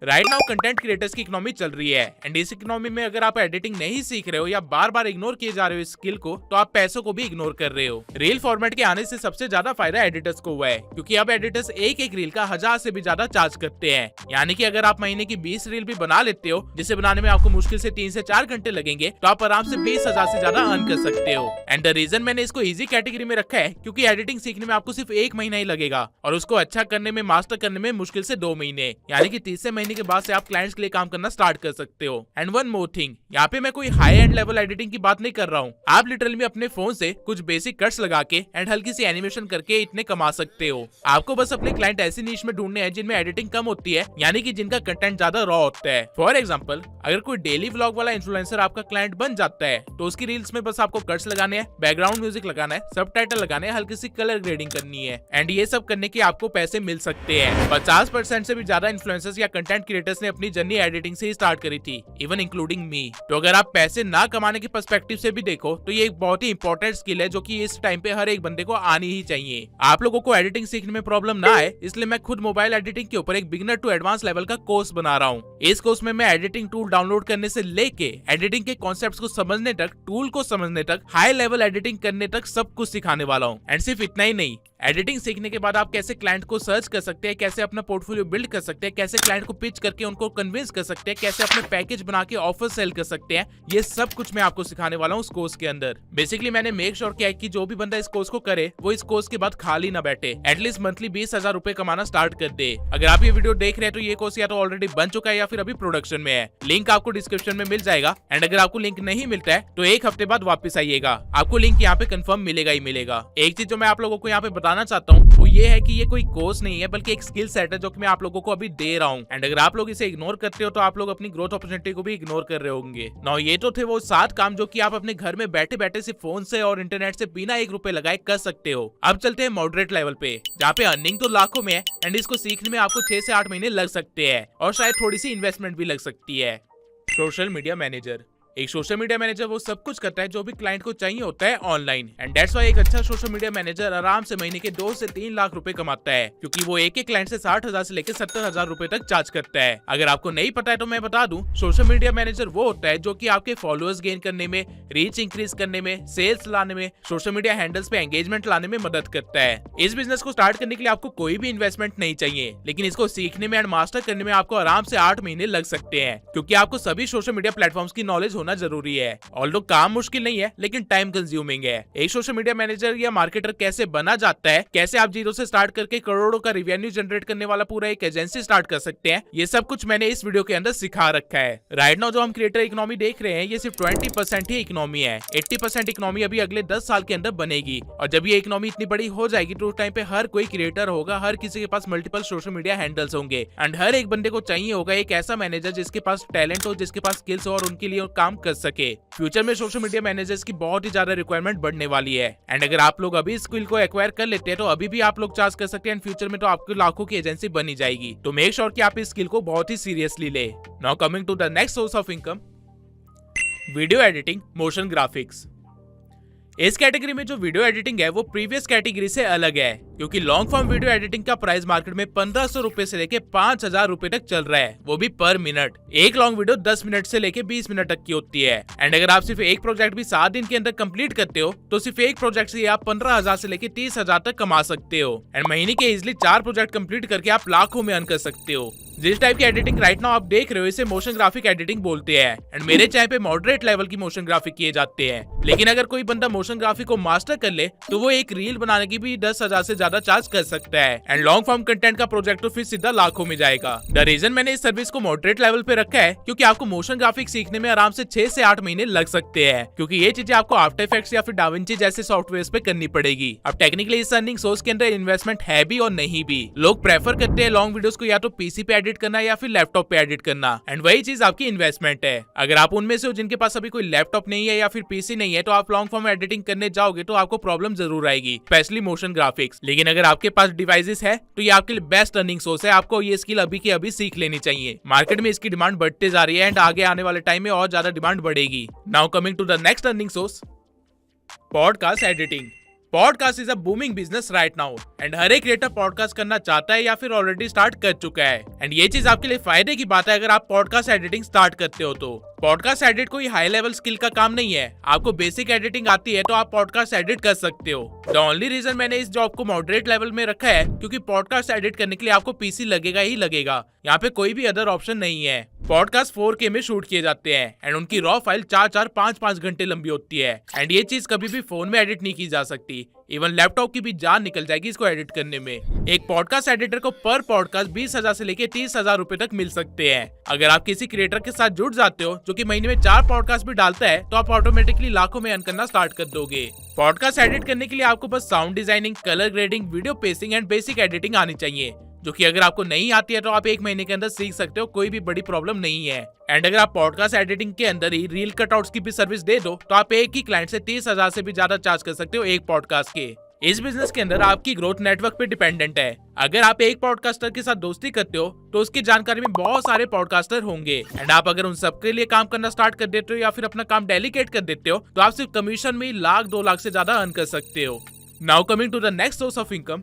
Right now content creators की इकोनॉमी चल रही है एंड इस इकोनॉमी में अगर आप एडिटिंग नहीं सीख रहे हो या बार बार इग्नोर किए जा रहे हो इस स्किल को, तो आप पैसों को भी इग्नोर कर रहे हो। रील फॉर्मेट के आने से सबसे ज्यादा फायदा एडिटर्स को हुआ है, क्योंकि अब एडिटर्स एक एक रील का 1000 से भी ज्यादा चार्ज करते हैं। यानी कि अगर आप महीने की 20 रील भी बना लेते हो, जिसे बनाने में आपको मुश्किल से 3 से 4 घंटे लगेंगे, तो आप आराम से 20,000 से ज्यादा अर्न कर सकते हो। एंड द रीजन मैंने इसको इजी कैटेगरी में रखा है क्योंकि एडिटिंग सीखने में आपको सिर्फ 1 महीना ही लगेगा और उसको अच्छा करने में, मास्टर करने में मुश्किल से 2 महीने। यानी कि 30 महीने के बाद से आप क्लाइंट के लिए काम करना स्टार्ट कर सकते हो। एंड वन मोर थिंग, यहाँ पे मैं कोई हाई एंड लेवल एडिटिंग की बात नहीं कर रहा हूँ। आप लिटरली अपने फोन से कुछ बेसिक कट्स लगा के एंड हल्की सी एनिमेशन करके इतने कमा सकते हो। आपको बस अपने क्लाइंट ऐसी नीश में ढूंढने हैं जिनमें एडिटिंग कम होती है, यानी कि जिनका कंटेंट ज्यादा रॉ होता है। फॉर एग्जाम्पल, अगर कोई डेली व्लॉग वाला इन्फ्लुएंसर आपका क्लाइंट बन जाता है तो उसकी रील्स में बस आपको कट्स लगाने हैं, बैकग्राउंड म्यूजिक लगाना है, सबटाइटल लगाने हैं, हल्की सी कलर ग्रेडिंग करनी है एंड ये सब करने के आपको पैसे मिल सकते हैं। 50% से भी ज्यादा इन्फ्लुएंसर्स या कंटेंट क्रिएटर्स ने अपनी जर्नी एडिटिंग से स्टार्ट करी थी, इवन इंक्लूडिंग मी। तो अगर आप पैसे ना कमाने के पर्सपेक्टिव से भी देखो तो ये एक बहुत ही इंपॉर्टेंट स्किल है जो कि इस टाइम पे हर एक बंदे को आनी ही चाहिए। आप लोगों को एडिटिंग सीखने में प्रॉब्लम ना आए, इसलिए मैं खुद मोबाइल एडिटिंग के ऊपर एक बिगिनर टू एडवांस लेवल का कोर्स बना रहा हूँ। इस कोर्स में मैं एडिटिंग टूल डाउनलोड करने से लेके एडिटिंग के कॉन्सेप्ट्स को समझने तक, टूल को समझने तक, हाई लेवल एडिटिंग करने तक सब कुछ सिखाने वाला हूँ। एंड सिर्फ इतना ही नहीं, एडिटिंग सीखने के बाद आप कैसे क्लाइंट को सर्च कर सकते हैं, कैसे अपना पोर्टफोलियो बिल्ड कर सकते हैं, कैसे क्लाइंट को पिच करके उनको कन्विंस कर सकते हैं, कैसे अपने पैकेज बना के ऑफर सेल कर सकते हैं, ये सब कुछ मैं आपको सिखाने वाला हूँ उस कोर्स के अंदर। बेसिकली मैंने मेक श्योर किया है कि जो भी बंदा इस कोर्स को करे वो इस कोर्स के बाद खाली ना बैठे, एटलीस्ट मंथली 20,000 रुपए कमाना स्टार्ट कर दे। अगर आप ये वीडियो देख रहे हैं तो ये कोर्स या तो ऑलरेडी बन चुका है या फिर अभी प्रोडक्शन में है। लिंक आपको डिस्क्रिप्शन में मिल जाएगा। एंड अगर आपको लिंक नहीं मिलता है तो 1 हफ्ते बाद वापस आइएगा, आपको लिंक यहाँ पे कंफर्म मिलेगा ही मिलेगा। एक चीज जो मैं आप लोगों को यहाँ पे बताना चाहता हूँ वो ये है कि ये कोई कोर्स नहीं है बल्कि एक स्किल सेट है जो कि मैं आप लोगों को अभी दे रहा हूँ। एंड अगर आप लोग इसे इग्नोर करते हो तो आप लोग अपनी ग्रोथ अपॉर्चुनिटी को भी इग्नोर कर रहे होंगे। नाउ ये तो थे वो 7 काम जो कि आप अपने घर में बैठे बैठे सिर्फ फोन से और इंटरनेट से बिना 1 रुपए लगाए कर सकते हो। अब चलते हैं मॉडरेट लेवल पे, जहाँ पे अर्निंग तो लाखों में है एंड इसको सीखने में आपको 6 से 8 महीने लग सकते हैं और शायद थोड़ी सी इन्वेस्टमेंट भी लग सकती है। Social media manager. एक सोशल मीडिया मैनेजर वो सब कुछ करता है जो भी क्लाइंट को चाहिए होता है ऑनलाइन, एंड दैट्स व्हाई एक अच्छा सोशल मीडिया मैनेजर आराम से महीने के 2 से 3 लाख रुपए कमाता है, क्योंकि वो एक क्लाइंट से 60,000 से लेकर 70,000 रुपए तक चार्ज करता है। अगर आपको नहीं पता है तो मैं बता दूं, सोशल मीडिया मैनेजर वो होता है जो कि आपके फॉलोअर्स गेन करने में, रीच इंक्रीज करने में, सेल्स लाने में, सोशल मीडिया हैंडल्स पे एंगेजमेंट लाने में मदद करता है। इस बिजनेस को स्टार्ट करने के लिए आपको कोई भी इन्वेस्टमेंट नहीं चाहिए, लेकिन इसको सीखने में एंड मास्टर करने में आपको आराम से 8 महीने लग सकते हैं, क्योंकि आपको सभी सोशल मीडिया प्लेटफॉर्म्स की नॉलेज होना जरूरी है। ऑल्दो काम मुश्किल नहीं है, लेकिन टाइम कंज्यूमिंग है। एक सोशल मीडिया मैनेजर या मार्केटर कैसे बना जाता है, कैसे आप जीरो से स्टार्ट करके करोड़ों का रेवेन्यू जनरेट करने वाला पूरा एक एजेंसी स्टार्ट कर सकते हैं, ये सब कुछ मैंने इस वीडियो के अंदर सिखा रखा है। राइट नाउ जो हम क्रिएटर इकोनॉमी देख रहे हैं, ये सिर्फ 20% ही इकोनॉमी है। 80% इकोनॉमी अभी अगले 10 साल के अंदर बनेगी, और जब ये इकोनॉमी इतनी बड़ी हो जाएगी तो उस टाइम पे हर कोई क्रिएटर होगा, हर किसी के पास मल्टीपल सोशल मीडिया हैंडल्स होंगे, एंड हर एक बंदे को चाहिए होगा एक ऐसा मैनेजर जिसके पास टैलेंट हो, जिसके पास स्किल्स हो और उनके लिए काम कर सके। फ्यूचर में सोशल मीडिया मैनेजर्स की बहुत ही ज्यादा रिक्वायरमेंट बढ़ने वाली है, एंड अगर आप लोग अभी स्किल को एक्वायर कर लेते हैं तो अभी भी आप लोग चार्ज कर सकते हैं, एंड फ्यूचर में तो आपकी लाखों की एजेंसी बनी जाएगी। तो मेक श्योर कि आप इस स्किल को बहुत ही सीरियसली ले। Now coming to the next source of income, video editing, motion graphics. इस कैटेगरी में जो वीडियो एडिटिंग है वो प्रीवियस कैटेगरी से अलग है, क्योंकि लॉन्ग फॉर्म वीडियो एडिटिंग का प्राइस मार्केट में 1500 रुपए से लेके 5000 रुपए तक चल रहा है, वो भी पर मिनट। एक लॉन्ग वीडियो 10 मिनट से लेके 20 मिनट तक की होती है, एंड अगर आप सिर्फ एक प्रोजेक्ट भी 7 दिन के अंदर कंप्लीट करते हो तो सिर्फ एक प्रोजेक्ट से आप 15,000 से लेके 30,000 तक कमा सकते हो, एंड महीने के इजिली 4 प्रोजेक्ट कंप्लीट करके आप लाखों में अर्न कर सकते हो। जिस टाइप की एडिटिंग राइट नाउ आप देख रहे हो इसे मोशन ग्राफिक एडिटिंग बोलते हैं, एंड मेरे चैनल पे मॉडरेट लेवल की मोशन ग्राफिक किए जाते हैं। लेकिन अगर कोई बंदा मोशन ग्राफिक को मास्टर कर ले तो वो एक रील बनाने की भी 10,000 से ज्यादा चार्ज कर सकता है, एंड लॉन्ग फॉर्म कंटेंट का प्रोजेक्ट तो फिर सीधा लाखों में जाएगा। द रीजन मैंने इस सर्विस को मॉडरेट लेवल पे रखा है क्योंकि आपको मोशन ग्राफिक सीखने में आराम से 6 से 8 महीने लग सकते हैं, क्योंकि ये चीजें आपको आफ्टर इफेक्ट्स या फिर डाविंची जैसे सॉफ्टवेयर पे करनी पड़ेगी। अब टेक्निकली इस अर्निंग सोर्स के अंदर इन्वेस्टमेंट है भी और नहीं भी। लोग प्रेफर करते हैं लॉन्ग वीडियोस को या तो पीसी पे एडिट करना या फिर लैपटॉप पे एडिट करना, एंड वही चीज आपकी इन्वेस्टमेंट है। अगर आप उनमें से हो जिनके पास अभी कोई लैपटॉप नहीं है या फिर पीसी नहीं है तो आप लॉन्ग फॉर्म एडिटिंग करने जाओगे तो आपको प्रॉब्लम जरूर आएगी, स्पेशली मोशन ग्राफिक्स। लेकिन अगर आपके पास डिवाइसेस है तो ये आपके लिए बेस्ट अर्निंग सोर्स है। आपको ये स्किल अभी के अभी सीख लेनी चाहिए। मार्केट में इसकी डिमांड बढ़ते जा रही है, एंड आगे आने वाले टाइम में और ज्यादा डिमांड बढ़ेगी। Now coming to the next earning source, podcast editing. Podcast is a booming business right now, and हर एक क्रिएटर पॉडकास्ट करना चाहता है या फिर ऑलरेडी स्टार्ट कर चुका है, एंड ये चीज आपके लिए फायदे की बात है अगर आप पॉडकास्ट एडिटिंग स्टार्ट करते हो तो। पॉडकास्ट एडिट कोई हाई लेवल स्किल का काम नहीं है। आपको बेसिक एडिटिंग आती है तो आप पॉडकास्ट एडिट कर सकते हो। द ओनली रीजन मैंने इस जॉब को मॉडरेट लेवल में रखा है क्योंकि पॉडकास्ट एडिट करने के लिए आपको पीसी लगेगा ही लगेगा, यहाँ पे कोई भी अदर ऑप्शन नहीं है। पॉडकास्ट 4K में शूट किए जाते हैं, एंड उनकी रॉ फाइल 4-4, 5-5 घंटे लंबी होती है, एंड ये चीज कभी भी फोन में एडिट नहीं की जा सकती। इवन लैपटॉप की भी जान निकल जाएगी इसको एडिट करने में। एक पॉडकास्ट एडिटर को पर पॉडकास्ट 20,000 से लेके 30,000 रुपए तक मिल सकते हैं। अगर आप किसी क्रिएटर के साथ जुड़ जाते हो जो कि महीने में 4 पॉडकास्ट भी डालता है तो आप ऑटोमेटिकली लाखों में अर्न करना स्टार्ट कर दोगे। पॉडकास्ट एडिट करने के लिए आपको बस sound designing, colour grading, video pacing and basic editing आनी चाहिए, जो कि अगर आपको नहीं आती है तो आप 1 महीने के अंदर सीख सकते हो, कोई भी बड़ी प्रॉब्लम नहीं है। एंड अगर आप पॉडकास्ट एडिटिंग के अंदर ही रील कटआउट्स की भी सर्विस दे दो तो आप एक ही क्लाइंट से 30,000 से भी ज्यादा चार्ज कर सकते हो एक पॉडकास्ट के। इस बिजनेस के अंदर आपकी ग्रोथ नेटवर्क पे डिपेंडेंट है। अगर आप एक पॉडकास्टर के साथ दोस्ती करते हो तो उसकी जानकारी में बहुत सारे पॉडकास्टर होंगे, एंड आप अगर उन सबके लिए काम करना स्टार्ट कर देते हो या फिर अपना काम डेलीकेट कर देते हो तो आप सिर्फ कमीशन में 1-2 लाख से ज्यादा अर्न कर सकते हो। Now coming to the next source of income,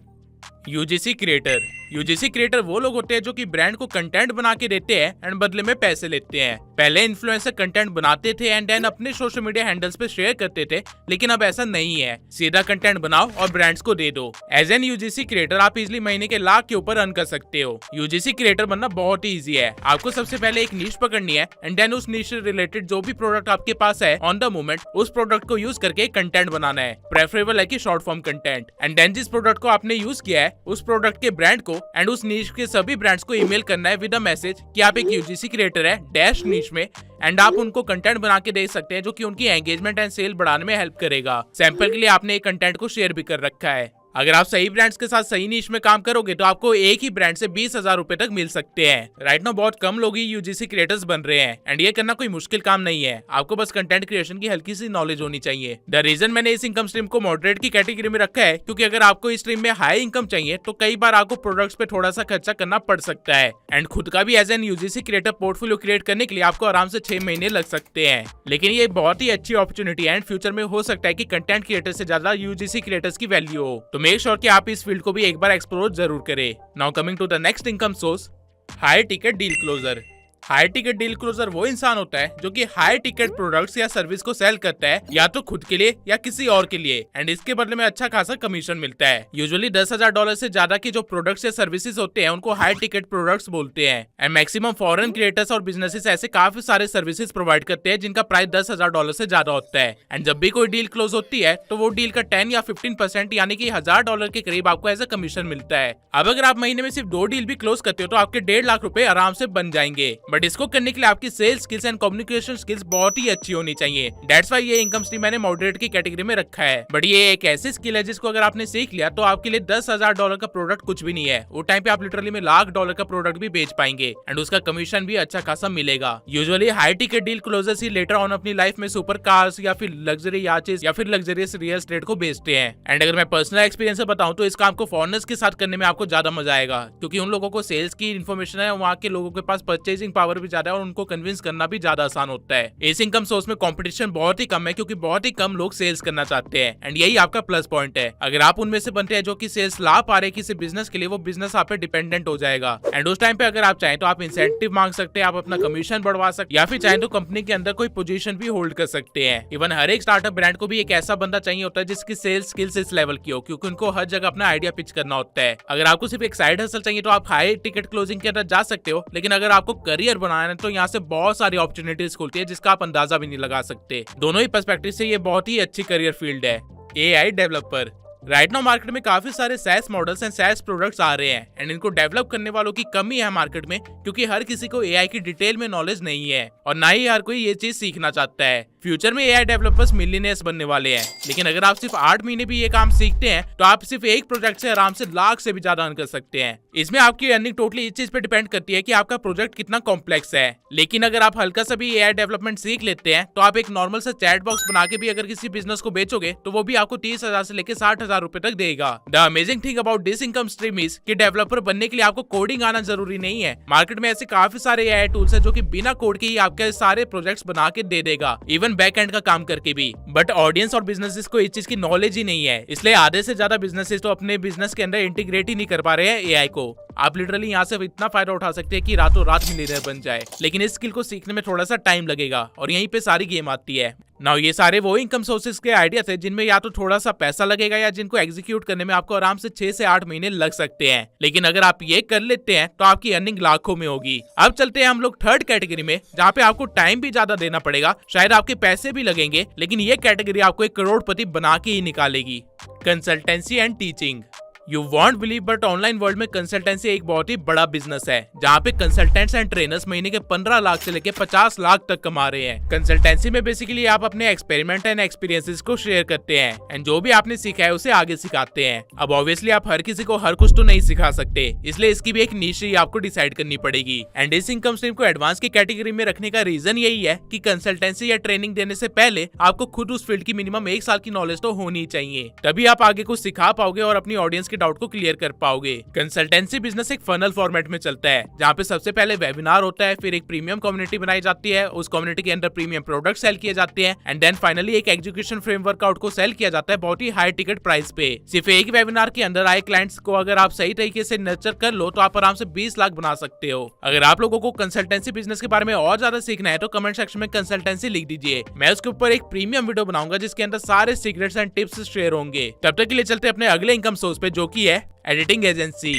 UGC creator. UGC creator वो लोग होते हैं जो कि ब्रांड को कंटेंट बना के देते हैं एंड बदले में पैसे लेते हैं। पहले इन्फ्लुएंसर कंटेंट बनाते थे एंड देन अपने सोशल मीडिया हैंडल्स पे शेयर करते थे, लेकिन अब ऐसा नहीं है। सीधा कंटेंट बनाओ और ब्रांड्स को दे दो। एज एन यूजीसी क्रिएटर आप इजिली महीने के लाख के ऊपर अर्न कर सकते हो। यूजीसी क्रिएटर बनना बहुत ही ईजी है। आपको सबसे पहले एक नीश पकड़नी है एंड देन उस नीश से रिलेटेड जो भी प्रोडक्ट आपके पास है ऑन द मोमेंट उस प्रोडक्ट को यूज करके कंटेंट बनाना है। प्रेफरेबल है कि short form content. And then जिस प्रोडक्ट को आपने यूज किया है उस प्रोडक्ट के ब्रांड को एंड उस नीश के सभी ब्रांड्स को ईमेल करना है विद अ मैसेज कि आप एक यूजीसी क्रिएटर है डैश नीश में, एंड आप उनको कंटेंट बना के दे सकते हैं जो कि उनकी एंगेजमेंट एंड सेल बढ़ाने में हेल्प करेगा। सैंपल के लिए आपने एक कंटेंट को शेयर भी कर रखा है। अगर आप सही ब्रांड्स के साथ सही नीश में काम करोगे तो आपको एक ही ब्रांड से 20,000 रुपए तक मिल सकते हैं। राइट नाउ बहुत कम लोग ही यूजीसी क्रिएटर्स बन रहे हैं एंड ये करना कोई मुश्किल काम नहीं है, आपको बस कंटेंट क्रिएशन की हल्की सी नॉलेज होनी चाहिए। द रीजन मैंने इस इनकम स्ट्रीम को मॉडरेट की कैटेगरी में रखा है क्योंकि अगर आपको इस स्ट्रीम में हाई इनकम चाहिए तो कई बार आपको प्रोडक्ट्स पे थोड़ा सा खर्चा करना पड़ सकता है एंड खुद का भी as an UGC creator portfolio create करने के लिए आपको आराम से 6 महीने लग सकते हैं। लेकिन ये बहुत ही अच्छी अपॉर्चुनिटी है एंड फ्यूचर में हो सकता है कि कंटेंट क्रिएटर से ज्यादा यूजीसी क्रिएटर्स की वैल्यू हो, तो मेक श्योर कि आप इस फील्ड को भी एक बार एक्सप्लोर जरूर करें। Now coming to the next income source, high ticket deal closure. High ticket deal closure वो इंसान होता है जो कि हाई टिकट प्रोडक्ट्स या सर्विस को सेल करता है या तो खुद के लिए या किसी और के लिए एंड इसके बदले में अच्छा खासा कमीशन मिलता है। यूजुअली $10,000 से ज्यादा की जो प्रोडक्ट्स या सर्विसेज होते हैं उनको हाई टिकट प्रोडक्ट्स बोलते हैं एंड मैक्सिमम फॉरेन क्रिएटर्स और बिजनेसेस ऐसे काफी सारे सर्विसेज प्रोवाइड करते हैं जिनका प्राइस $10,000 से ज्यादा होता है एंड जब भी कोई डील क्लोज होती है तो वो डील का 10 या 15% यानी कि $1,000 के करीब आपको एज अ कमीशन मिलता है। अब अगर आप महीने में सिर्फ 2 डील भी क्लोज करते हो तो आपके 1.5 लाख रुपए आराम से बन जाएंगे, बट इसको करने के लिए आपकी sales skills and communication skills बहुत ही अच्छी होनी चाहिए। दैट्स व्हाई ये इनकम स्ट्रीम मैंने मॉडरेट की कैटेगरी में रखा है, बट ये एक ऐसी स्किल है जिसको अगर आपने सीख लिया तो आपके लिए $10,000 का प्रोडक्ट कुछ भी नहीं है। वो टाइम पे आप लिटरली में $1,00,000 का प्रोडक्ट भी बेच पाएंगे एंड उसका कमीशन भी अच्छा खासा मिलेगा। Usually high ticket deal closures he later on अपनी लाइफ में सुपर कार्स या फिर लग्जरी याचेस या फिर लग्जरियस रियल एस्टेट को बेचते हैं एंड अगर मैं पर्सनल एक्सपीरियंस से बताऊं तो इस काम को फॉरेनर्स के साथ करने में आपको ज्यादा मजा आएगा क्योंकि उन लोगों को सेल्स की इन्फॉर्मेशन है, वहाँ के लोगों के पास परचेजिंग पावर भी ज्यादा है और उनको कन्विंस करना भी ज्यादा आसान होता है। इस इनकम सोर्स में कंपटीशन बहुत ही कम है क्योंकि बहुत ही कम लोग सेल्स करना चाहते हैं एंड यही आपका प्लस पॉइंट है। अगर आप उनमें से बनते हैं जो कि सेल्स ला पा रहे किसी बिजनेस के लिए, वो बिजनेस आप पे डिपेंडेंट हो जाएगा एंड उस टाइम पे अगर आप चाहें तो आप इंसेंटिव मांग सकते हैं, आप अपना कमीशन बढ़वा सकते या फिर चाहें तो कंपनी के अंदर कोई पोजीशन भी होल्ड कर सकते हैं। इवन हर एक स्टार्टअप ब्रांड को भी एक ऐसा बंदा चाहिए होता है जिसकी सेल्स स्किल्स इस लेवल की हो क्योंकि उनको हर जगह अपना आइडिया पिच करना होता है। अगर आपको सिर्फ एक साइड हसल चाहिए तो आप हाई टिकट क्लोजिंग के अंदर जा सकते हो, लेकिन अगर आपको करियर बनाना है तो यहाँ से बहुत सारी अपॉर्चुनिटीज खुलती है जिसका आप अंदाजा भी नहीं लगा सकते। दोनों ही पर्सपेक्टिव से ये बहुत ही अच्छी करियर फील्ड है। AI developer. Right now market में काफी सारे SaaS models and SaaS products आ रहे हैं एंड इनको डेवलप करने वालों की कमी है मार्केट में क्योंकि हर किसी को AI की डिटेल में नॉलेज नहीं है और ना ही हर कोई ये चीज सीखना चाहता है। फ्यूचर में AI डेवलपर्स मिलियनेयर्स बनने वाले हैं, लेकिन अगर आप सिर्फ 8 महीने भी ये काम सीखते हैं तो आप सिर्फ एक प्रोजेक्ट से आराम से लाख से भी ज्यादा अर्न कर सकते हैं। इसमें आपकी अर्निंग टोटली इस चीज पे डिपेंड करती है कि आपका प्रोजेक्ट कितना कॉम्प्लेक्स है, लेकिन अगर आप हल्का सा भी AI डेवलपमेंट सीख लेते हैं तो आप एक नॉर्मल सा चैट बॉक्स बना के भी अगर किसी बिजनेस को बेचोगे तो वो भी आपको 30,000 से लेकर 60,000 रुपए तक देगा। The amazing thing about this income stream is कि डेवलपर बनने के लिए आपको कोडिंग आना जरूरी नहीं है। मार्केट में ऐसे काफी सारे AI टूल्स है जो कि बिना कोड के ही आपके सारे प्रोजेक्ट्स बना के दे देगा, इवन बैक एंड का काम करके भी। बट ऑडियंस और बिजनेसेस को इस चीज की नॉलेज ही नहीं है, इसलिए आधे से ज्यादा बिजनेसेस तो अपने बिजनेस के अंदर इंटीग्रेट ही नहीं कर पा रहे हैं AI को। आप लिटरली यहाँ से इतना फायदा उठा सकते हैं कि रातों रात मिलियनेयर बन जाए, लेकिन इस स्किल को सीखने में थोड़ा सा टाइम लगेगा और यहीं पे सारी गेम आती है। नाउ ये सारे वो इनकम सोर्सेज के आइडिया थे जिनमें या तो थोड़ा सा पैसा लगेगा या जिनको एग्जीक्यूट करने में आपको आराम से 6 से 8 महीने लग सकते हैं, लेकिन अगर आप ये कर लेते हैं तो आपकी अर्निंग लाखों में होगी। अब चलते हैं हम लोग थर्ड कैटेगरी में जहाँ पे आपको टाइम भी ज्यादा देना पड़ेगा, शायद आपके पैसे भी लगेंगे, लेकिन ये कैटेगरी आपको एक करोड़पति बना के ही निकालेगी। Consultancy and teaching. You won't believe but online world में कंसल्टेंसी एक बहुत ही बड़ा बिजनेस है जहाँ पे कंसल्टेंट्स एंड ट्रेनर्स महीने के 15 लाख से लेके 50 लाख तक कमा रहे हैं। कंसल्टेंसी में बेसिकली आप अपने एक्सपेरिमेंट एंड एक्सपीरियंसेस को शेयर करते हैं एंड जो भी आपने सीखा है उसे आगे सिखाते हैं। अब ऑब्वियसली आप हर किसी को हर कुछ तो नहीं सिखा सकते, इसलिए इसकी भी एक नीश आपको डिसाइड करनी पड़ेगी एंड इस इनकम स्ट्रीम को एडवांस की कैटेगरी में रखने का रीजन यही है कि कंसल्टेंसी या ट्रेनिंग देने से पहले आपको खुद उस फील्ड की मिनिमम 1 साल की नॉलेज तो होनी चाहिए, तभी आप आगे कुछ सिखा पाओगे और अपनी ऑडियंस के डाउट को क्लियर कर पाओगे। कंसल्टेंसी बिजनेस एक फनल फॉर्मेट में चलता है जहाँ पे सबसे पहले वेबिनार होता है, फिर एक प्रीमियम कम्युनिटी बनाई जाती है, उस कम्युनिटी के अंदर प्रीमियम प्रोडक्ट सेल किए जाते हैं एंड देन फाइनली एक एजुकेशन फ्रेमवर्क आउट को सेल किया जाता है बहुत ही हाई टिकट प्राइस पे। सिर्फ एक वेबिनार के अंदर आए क्लाइंट्स को अगर आप सही तरीके से नर्चर कर लो तो आप आराम से 20 लाख बना सकते हो। अगर आप लोगों को कंसल्टेंसी बिजनेस के बारे में और ज्यादा सीखना है तो कमेंट सेक्शन में कंसल्टेंसी लिख दीजिए, मैं उसके ऊपर एक प्रीमियम वीडियो बनाऊंगा जिसके अंदर सारे सीक्रेट्स एंड टिप्स शेयर होंगे। तब तक के लिए चलते अपने अगले इनकम सोर्स पे जो की है एडिटिंग एजेंसी।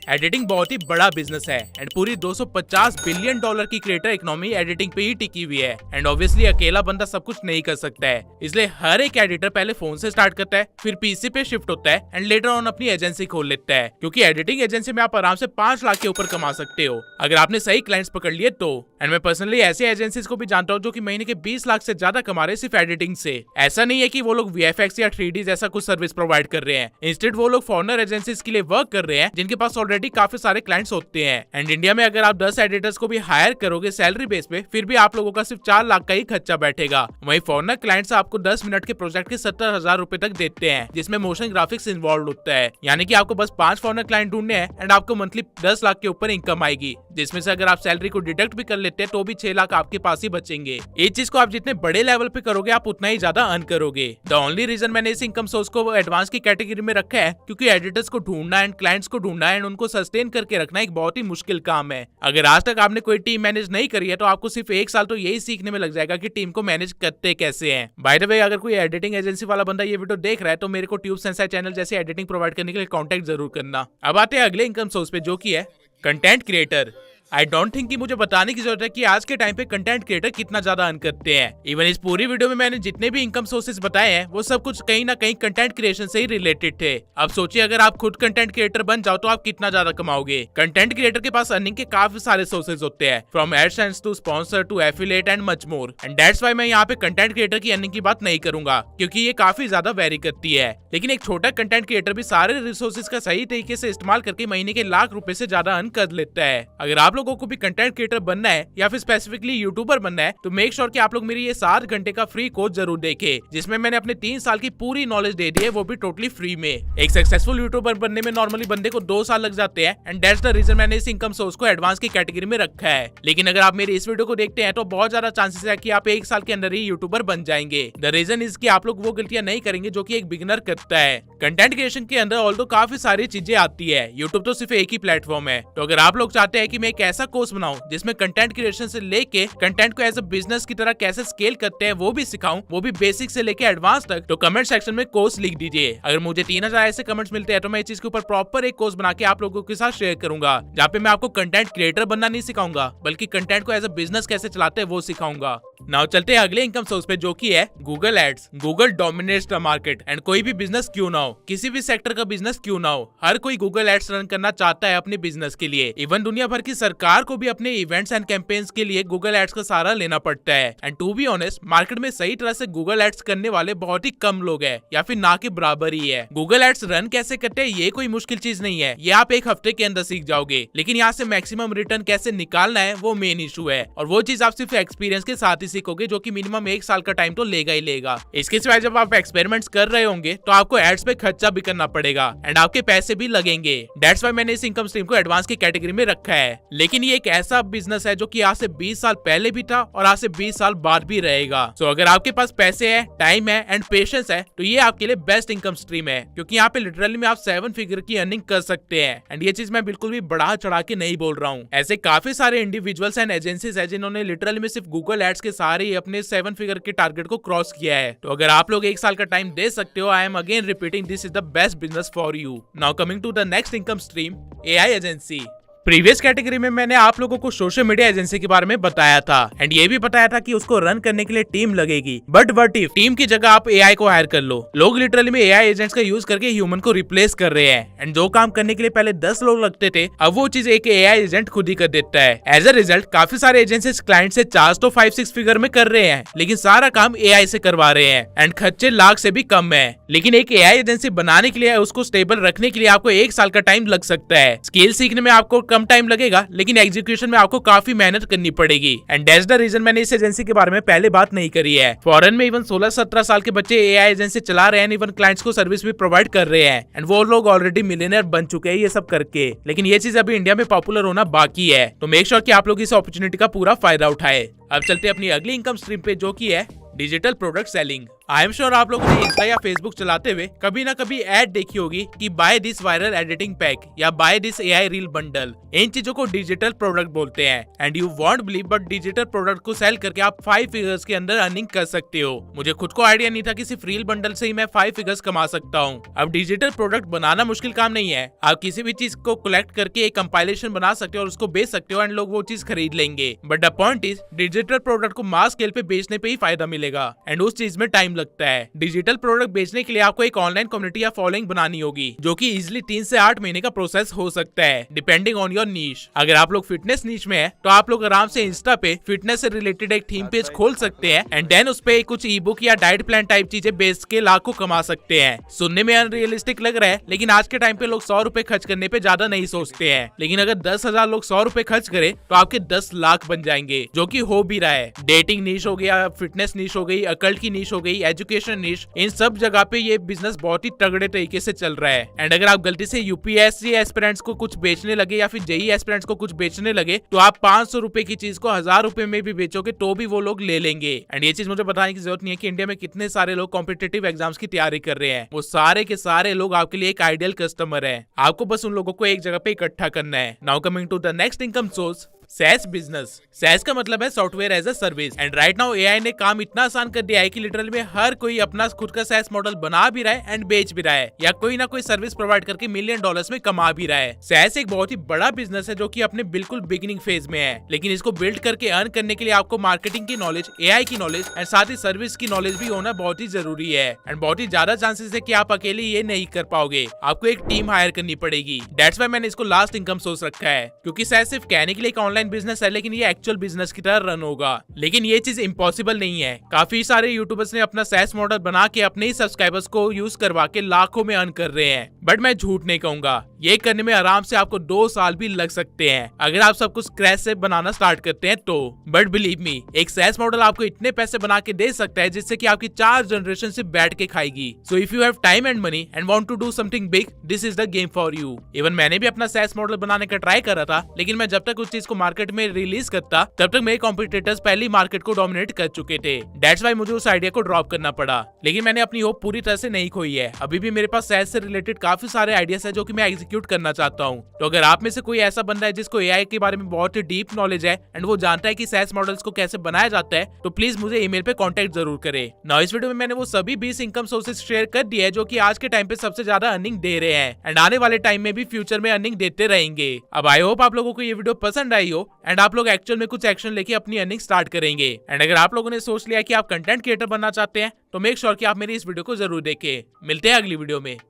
एडिटिंग बहुत ही बड़ा बिजनेस है एंड पूरी 250 बिलियन डॉलर की क्रिएटर इकोनॉमी एडिटिंग पे ही टिकी हुई है एंड ऑब्वियसली अकेला बंदा सब कुछ नहीं कर सकता है, इसलिए हर एक एडिटर पहले फोन से स्टार्ट करता है, फिर पीसी पे शिफ्ट होता है एंड लेटर ऑन अपनी एजेंसी खोल लेता है, क्योंकि एडिटिंग एजेंसी में आप आराम से 5 लाख के ऊपर कमा सकते हो अगर आपने सही क्लाइंट्स पकड़ लिए तो। एंड मैं पर्सनली ऐसे एजेंसीज को भी जानता हूँ जो कि महीने के 20 लाख से ज्यादा कमा रहे सिर्फ एडिटिंग से। ऐसा नहीं है कि वो लोग VFX या 3D जैसा कुछ सर्विस प्रोवाइड कर रहे हैं, इंस्टेड वो लोग फॉरेनर एजेंसीज के लिए वर्क कर रहे हैं जिनके पास ऑलरेडी काफी सारे क्लाइंट्स होते हैं। एंड इंडिया में अगर आप 10 एडिटर्स को भी हायर करोगे सैलरी बेस पे, फिर भी आप लोगों का सिर्फ 4 लाख का ही खर्चा बैठेगा। वहीं फॉरेनर क्लाइंट्स आपको 10 मिनट के प्रोजेक्ट के 70,000 रुपए तक देते हैं, जिसमें मोशन ग्राफिक्स इन्वॉल्व होता है, यानी कि आपको बस 5 फॉरेनर क्लाइंट ढूंढने हैं एंड आपको मंथली 10 लाख के ऊपर इनकम आएगी, जिसमें से अगर आप सैलरी को डिडक्ट भी कर लेते हैं तो भी 6 लाख आपके पास ही बचेंगे। इस चीज को आप जितने बड़े लेवल पे करोगे आप उतना ही ज्यादा अर्न करोगे। द ओनली रीजन मैंने इस इनकम सोर्स को एडवांस की कैटेगरी में रखा है क्योंकि एडिटर्स को ढूंढना एंड क्लाइंट्स को ढूंढना एंड उनको सस्टेन करके रखना एक बहुत ही मुश्किल काम है। अगर आज तक आपने कोई टीम मैनेज नहीं करी है तो आपको सिर्फ 1 साल तो यही सीखने में लग जाएगा कि टीम को मैनेज करते कैसे हैं। बाय द वे, अगर कोई एडिटिंग एजेंसी वाला बंदा ये वीडियो देख रहा है तो मेरे को ट्यूब सेंसाई चैनल जैसे एडिटिंग प्रोवाइड करने के लिए कॉन्टेक्ट जरूर करना। अब आते हैं अगले इनकम सोर्स पे जो की है content creator. I don't think कि मुझे बताने की जरूरत है कि आज के टाइम पे कंटेंट क्रिएटर कितना ज्यादा अर्न करते हैं। इवन इस पूरी वीडियो में मैंने जितने भी इनकम सोर्सेज बताए हैं वो सब कुछ कहीं ना कहीं कंटेंट क्रिएशन से ही रिलेटेड थे। अब सोचिए अगर आप खुद कंटेंट क्रिएटर बन जाओ तो आप कितना ज्यादा कमाओगे। कंटेंट क्रिएटर के पास अर्निंग के काफी सारे सोर्सेज होते हैं, from AdSense to sponsor to affiliate and much more, and that's why मैं यहाँ पे कंटेंट क्रिएटर की अर्निंग की बात नहीं करूंगा क्योंकि ये काफी ज्यादा वेरी करती है। लेकिन एक छोटा कंटेंट क्रिएटर भी सारे रिसोर्सेज का सही तरीके से इस्तेमाल करके महीने के लाख रुपए से ज्यादा अर्न कर लेता है। अगर आप लोगों को भी कंटेंट क्रिएटर बनना है या फिर स्पेसिफिकली यूट्यूबर बनना है तो मेक श्योर कि आप लोग मेरी ये 7 घंटे का फ्री कोर्स जरूर देखें, जिसमें मैंने अपने 3 साल की पूरी नॉलेज दे दी है, वो भी टोटली फ्री में। एक सक्सेसफुल यूट्यूबर बनने में नॉर्मली बंदे को 2 साल लग जाते हैं एंड दैट्स द रीजन मैंने इस इनकम सोर्स को एडवांस की कैटेगरी में रखा है। लेकिन अगर आप मेरी इस वीडियो को देखते हैं तो बहुत ज्यादा चांसेस है कि आप 1 साल के अंदर ही यूट्यूबर बन जाएंगे। द रीजन इज कि आप लोग वो गलतियां नहीं करेंगे जो कि एक बिगिनर करता है। कंटेंट क्रिएशन के अंदर ऑल्दो काफी सारी चीजें आती है, यूट्यूब तो सिर्फ एक ही प्लेटफॉर्म है। तो अगर आप लोग चाहते हैं कि मैं एक ऐसा कोर्स बनाऊं जिसमें कंटेंट क्रिएशन से लेके कंटेंट को एज अ बिजनेस की तरह कैसे स्केल करते हैं वो भी सिखाऊं, वो भी बेसिक से लेके एडवांस तक, तो कमेंट सेक्शन में कोर्स लिख दीजिए। अगर मुझे 3000 ऐसे कमेंट्स मिलते हैं तो मैं इस चीज के ऊपर प्रॉपर एक कोर्स बना के आप लोगों के साथ शेयर करूंगा, जहाँ पे मैं आपको कंटेंट क्रिएटर बनना नहीं सिखाऊंगा बल्कि कंटेंट को एज अ बिजनेस कैसे चलाते हैं वो सिखाऊंगा। नाउ चलते हैं अगले इनकम सोर्स पे जो की है Google ads. Google dominates the market and कोई भी बिजनेस क्यों ना हो, किसी भी सेक्टर का बिजनेस क्यों ना हो, हर कोई गूगल एड्स रन करना चाहता है अपने बिजनेस के लिए। इवन दुनिया भर की सरकार को भी अपने इवेंट्स एंड कैंपेन्स के लिए गूगल एड्स का सहारा लेना पड़ता है। And to be honest market में सही तरह से गूगल एड्स करने वाले बहुत ही कम लोग हैं या फिर ना के बराबर ही है। गूगल एड्स रन कैसे करते हैं ये कोई मुश्किल चीज नहीं है, ये आप 1 हफ्ते के अंदर सीख जाओगे। लेकिन यहाँ से मैक्सिमम रिटर्न कैसे निकालना है वो मेन इशू है, और वो चीज आप सिर्फ एक्सपीरियंस के साथ ही सीखोगे, जो कि मिनिमम 1 साल का टाइम तो लेगा ही लेगा। इसके सिवाय जब आप एक्सपेरिमेंट्स कर रहे होंगे तो आपको एड्स पे खर्चा भी करना पड़ेगा एंड आपके पैसे भी लगेंगे। दैट्स व्हाई मैंने इस इनकम स्ट्रीम को एडवांस की कैटेगरी में रखा है। लेकिन ये एक ऐसा बिजनेस है जो कि आज से 20 साल पहले भी था और आज से 20 साल बाद भी रहेगा। सो अगर आपके पास पैसे है, टाइम है एंड पेशेंस है तो ये आपके लिए बेस्ट इनकम स्ट्रीम है, क्योंकि यहाँ पे लिटरली में आप 7 फिगर की अर्निंग कर सकते हैं। एंड ये चीज मैं बिल्कुल भी बढ़ा चढ़ा के नहीं बोल रहा हूँ। ऐसे काफी सारे इंडिविजुअल्स एंड एजेंसीज है जिन्होंने लिटरली में सिर्फ गूगल एड्स के सारे अपने 7 फिगर के टारगेट को क्रॉस किया है। तो अगर आप लोग 1 साल का टाइम दे सकते हो, I am again repeating, this is the best business for you. Now coming to the next income stream, AI agency. Previous category में मैंने आप लोगों को सोशल मीडिया एजेंसी के बारे में बताया था एंड ये भी बताया था कि उसको रन करने के लिए टीम लगेगी। बट व्हाट इफ टीम की जगह आप एआई को हायर कर लो। लोग लिटरली में एआई एजेंट्स का यूज करके ह्यूमन को रिप्लेस कर रहे हैं एंड जो काम करने के लिए पहले 10 लोग लगते थे अब वो चीज एक एआई एजेंट खुद ही कर देता है। एज अ रिजल्ट काफी सारे एजेंसीज क्लाइंट से चार्ज तो 5-6 फिगर में कर रहे हैं, लेकिन सारा काम एआई से करवा रहे हैं एंड खर्चे लाख से भी कम है। लेकिन एक एआई एजेंसी बनाने के लिए, उसको स्टेबल रखने के लिए आपको 1 साल का टाइम लग सकता है। स्किल सीखने में आपको कम टाइम लगेगा, लेकिन एग्जीक्यूशन में आपको काफी मेहनत करनी पड़ेगी एंड दैट्स द रीजन मैंने इस एजेंसी के बारे में पहले बात नहीं करी है। फॉरेन में इवन 16-17 साल के बच्चे एआई एजेंसी चला रहे हैं, इवन क्लाइंट्स को सर्विस भी प्रोवाइड कर रहे हैं एंड वो लोग ऑलरेडी मिलियनर बन चुके हैं ये सब करके। लेकिन ये चीज अभी इंडिया में पॉपुलर होना बाकी है, तो मेक श्योर कि आप लोग इस अपॉर्चुनिटी का पूरा फायदा उठाए। अब चलते हैं अपनी अगली इनकम स्ट्रीम पे जो की है digital product selling. I am sure आप लोगों ने इंस्टा या फेसबुक चलाते हुए कभी ना कभी ऐड देखी होगी कि by this viral editing pack या by this AI reel bundle. इन चीजों को डिजिटल प्रोडक्ट बोलते हैं and you won't believe but digital product को सेल करके आप 5 फिगर्स के अंदर अर्निंग कर सकते हो। मुझे खुद को आइडिया नहीं था कि सिर्फ रील बंडल से ही मैं 5 फिगर्स कमा सकता हूँ। अब डिजिटल प्रोडक्ट बनाना मुश्किल काम नहीं है। आप किसी भी चीज को कलेक्ट करके एक कंपाइलेशन बना सकते हो और उसको बेच सकते हो एंड लोग वो चीज खरीद लेंगे। But the point is digital product को मास स्केल पे बेचने पे ही फायदा मिलेगा एंड उस चीज में टाइम लगता है। डिजिटल प्रोडक्ट बेचने के लिए आपको एक ऑनलाइन कम्युनिटी या फॉलोइंग बनानी होगी जो कि इजिली 3 से 8 महीने का प्रोसेस हो सकता है डिपेंडिंग ऑन योर नीश। अगर आप लोग फिटनेस नीश में है तो आप लोग आराम से इंस्टा पे फिटनेस से रिलेटेड एक थीम पेज खोल सकते हैं एंड देन उस पे कुछ ई बुक या डाइट प्लान टाइप चीजें बेच के लाखों कमा सकते हैं। सुनने में अनरियलिस्टिक लग रहा है लेकिन आज के टाइम पे लोग 100 रुपए खर्च करने पे ज्यादा नहीं सोचते हैं। लेकिन अगर 10,000 लोग 100 रुपए खर्च करे तो आपके 10 लाख बन जाएंगे जो कि हो भी रहा है। डेटिंग नीश हो गया, फिटनेस नीश हो गई, अकल्ट की नीश हो गई, एजुकेशन नीश, इन सब जगह पे ये बिजनेस बहुत ही तगड़े तरीके से चल रहा है। एंड अगर आप गलती से यूपीएससी एस्पिरेंट्स को कुछ बेचने लगे या फिर जेई एस्पिरेंट्स को कुछ बेचने लगे तो आप 500 रुपए की चीज को 1000 रुपए में भी बेचोगे तो भी वो लोग ले लेंगे। एंड ये चीज मुझे बताने की जरूरत नहीं है कि इंडिया में कितने सारे लोग कॉम्पिटिटिव एग्जाम्स की तैयारी कर रहे हैं। वो सारे के सारे लोग आपके लिए एक आइडियल कस्टमर है। आपको बस उन लोगों को एक जगह पे इकट्ठा करना है। Now coming to the next income source, SaaS business. SaaS का मतलब है software as a service and right now AI ने काम इतना आसान कर दिया है कि लिटरली में हर कोई अपना खुद का SaaS मॉडल बना भी रहा है एंड बेच भी रहा है या कोई ना कोई सर्विस प्रोवाइड करके $1 मिलियन में कमा भी रहा है। SaaS एक बहुत ही बड़ा बिजनेस है जो कि अपने बिल्कुल बिगिनिंग फेज में है, लेकिन इसको बिल्ड करके अर्न करने के लिए आपको मार्केटिंग की नॉलेज, एआई की नॉलेज एंड साथ ही सर्विस की नॉलेज भी होना बहुत ही जरूरी है। एंड बहुत ही ज्यादा चांसेस है कि आप अकेले ये नहीं कर पाओगे, आपको एक टीम हायर करनी पड़ेगी। दैट्स व्हाई मैंने इसको लास्ट इनकम सोर्स रखा है, क्योंकि SaaS सिर्फ कहने के लिए एक ऑनलाइन बिजनेस है लेकिन ये एक्चुअल बिजनेस की तरह रन होगा। लेकिन ये चीज इम्पॉसिबल नहीं है। काफी सारे यूट्यूबर्स ने अपना SaaS मॉडल बना के अपने ही सब्सक्राइबर्स को यूज करवा के लाखों में अर्न कर रहे हैं। बट मैं झूठ नहीं कहूंगा, ये करने में आराम से आपको 2 साल भी लग सकते हैं अगर आप सब कुछ स्क्रैच से बनाना स्टार्ट करते हैं तो। बट बिलीव मी, एक SaaS मॉडल आपको इतने पैसे बना के दे सकता है जिससे कि आपकी 4 जनरेशन से बैठ के खाएगी। So if you have time and money and want to do something big, this is the game for you. Even मैंने भी अपना SaaS मॉडल बनाने का ट्राई करा था, लेकिन मैं जब तक उस चीज को मार्केट में रिलीज करता तब तक मेरे कॉम्पिटिटर्स पहले मार्केट को डोमिनेट कर चुके थे। दैट्स व्हाई मुझे उस आइडिया को ड्रॉप करना पड़ा। लेकिन मैंने अपनी होप पूरी तरह से नहीं खोई है। अभी भी मेरे पास SaaS से रिलेटेड काफी सारे आइडियाज है जो कि मैं एग्जीक्यूट करना चाहता हूँ। तो अगर आप में से कोई ऐसा बंदा है जिसको एआई के बारे में बहुत ही डीप नॉलेज है एंड वो जानता है कि SaaS मॉडल्स को कैसे बनाया जाता है, तो प्लीज मुझे ईमेल पे कांटेक्ट जरूर करें। नाउ इस वीडियो में मैंने वो सभी 20 इनकम सोर्सेज शेयर कर दिए हैं जो कि आज के टाइम पे सबसे ज्यादा अर्निंग दे रहे हैं एंड आने वाले टाइम में भी फ्यूचर में अर्निंग देते रहेंगे। अब आई होप आप लोगों को ये वीडियो पसंद आई हो एंड आप लोग एक्चुअल में कुछ एक्शन लेके अपनी अर्निंग स्टार्ट करेंगे। एंड अगर आप लोगों ने सोच लिया कि आप कंटेंट क्रिएटर बनना चाहते हैं तो मेक श्योर कि आप मेरी इस वीडियो को जरूर देखें। मिलते हैं अगली वीडियो में।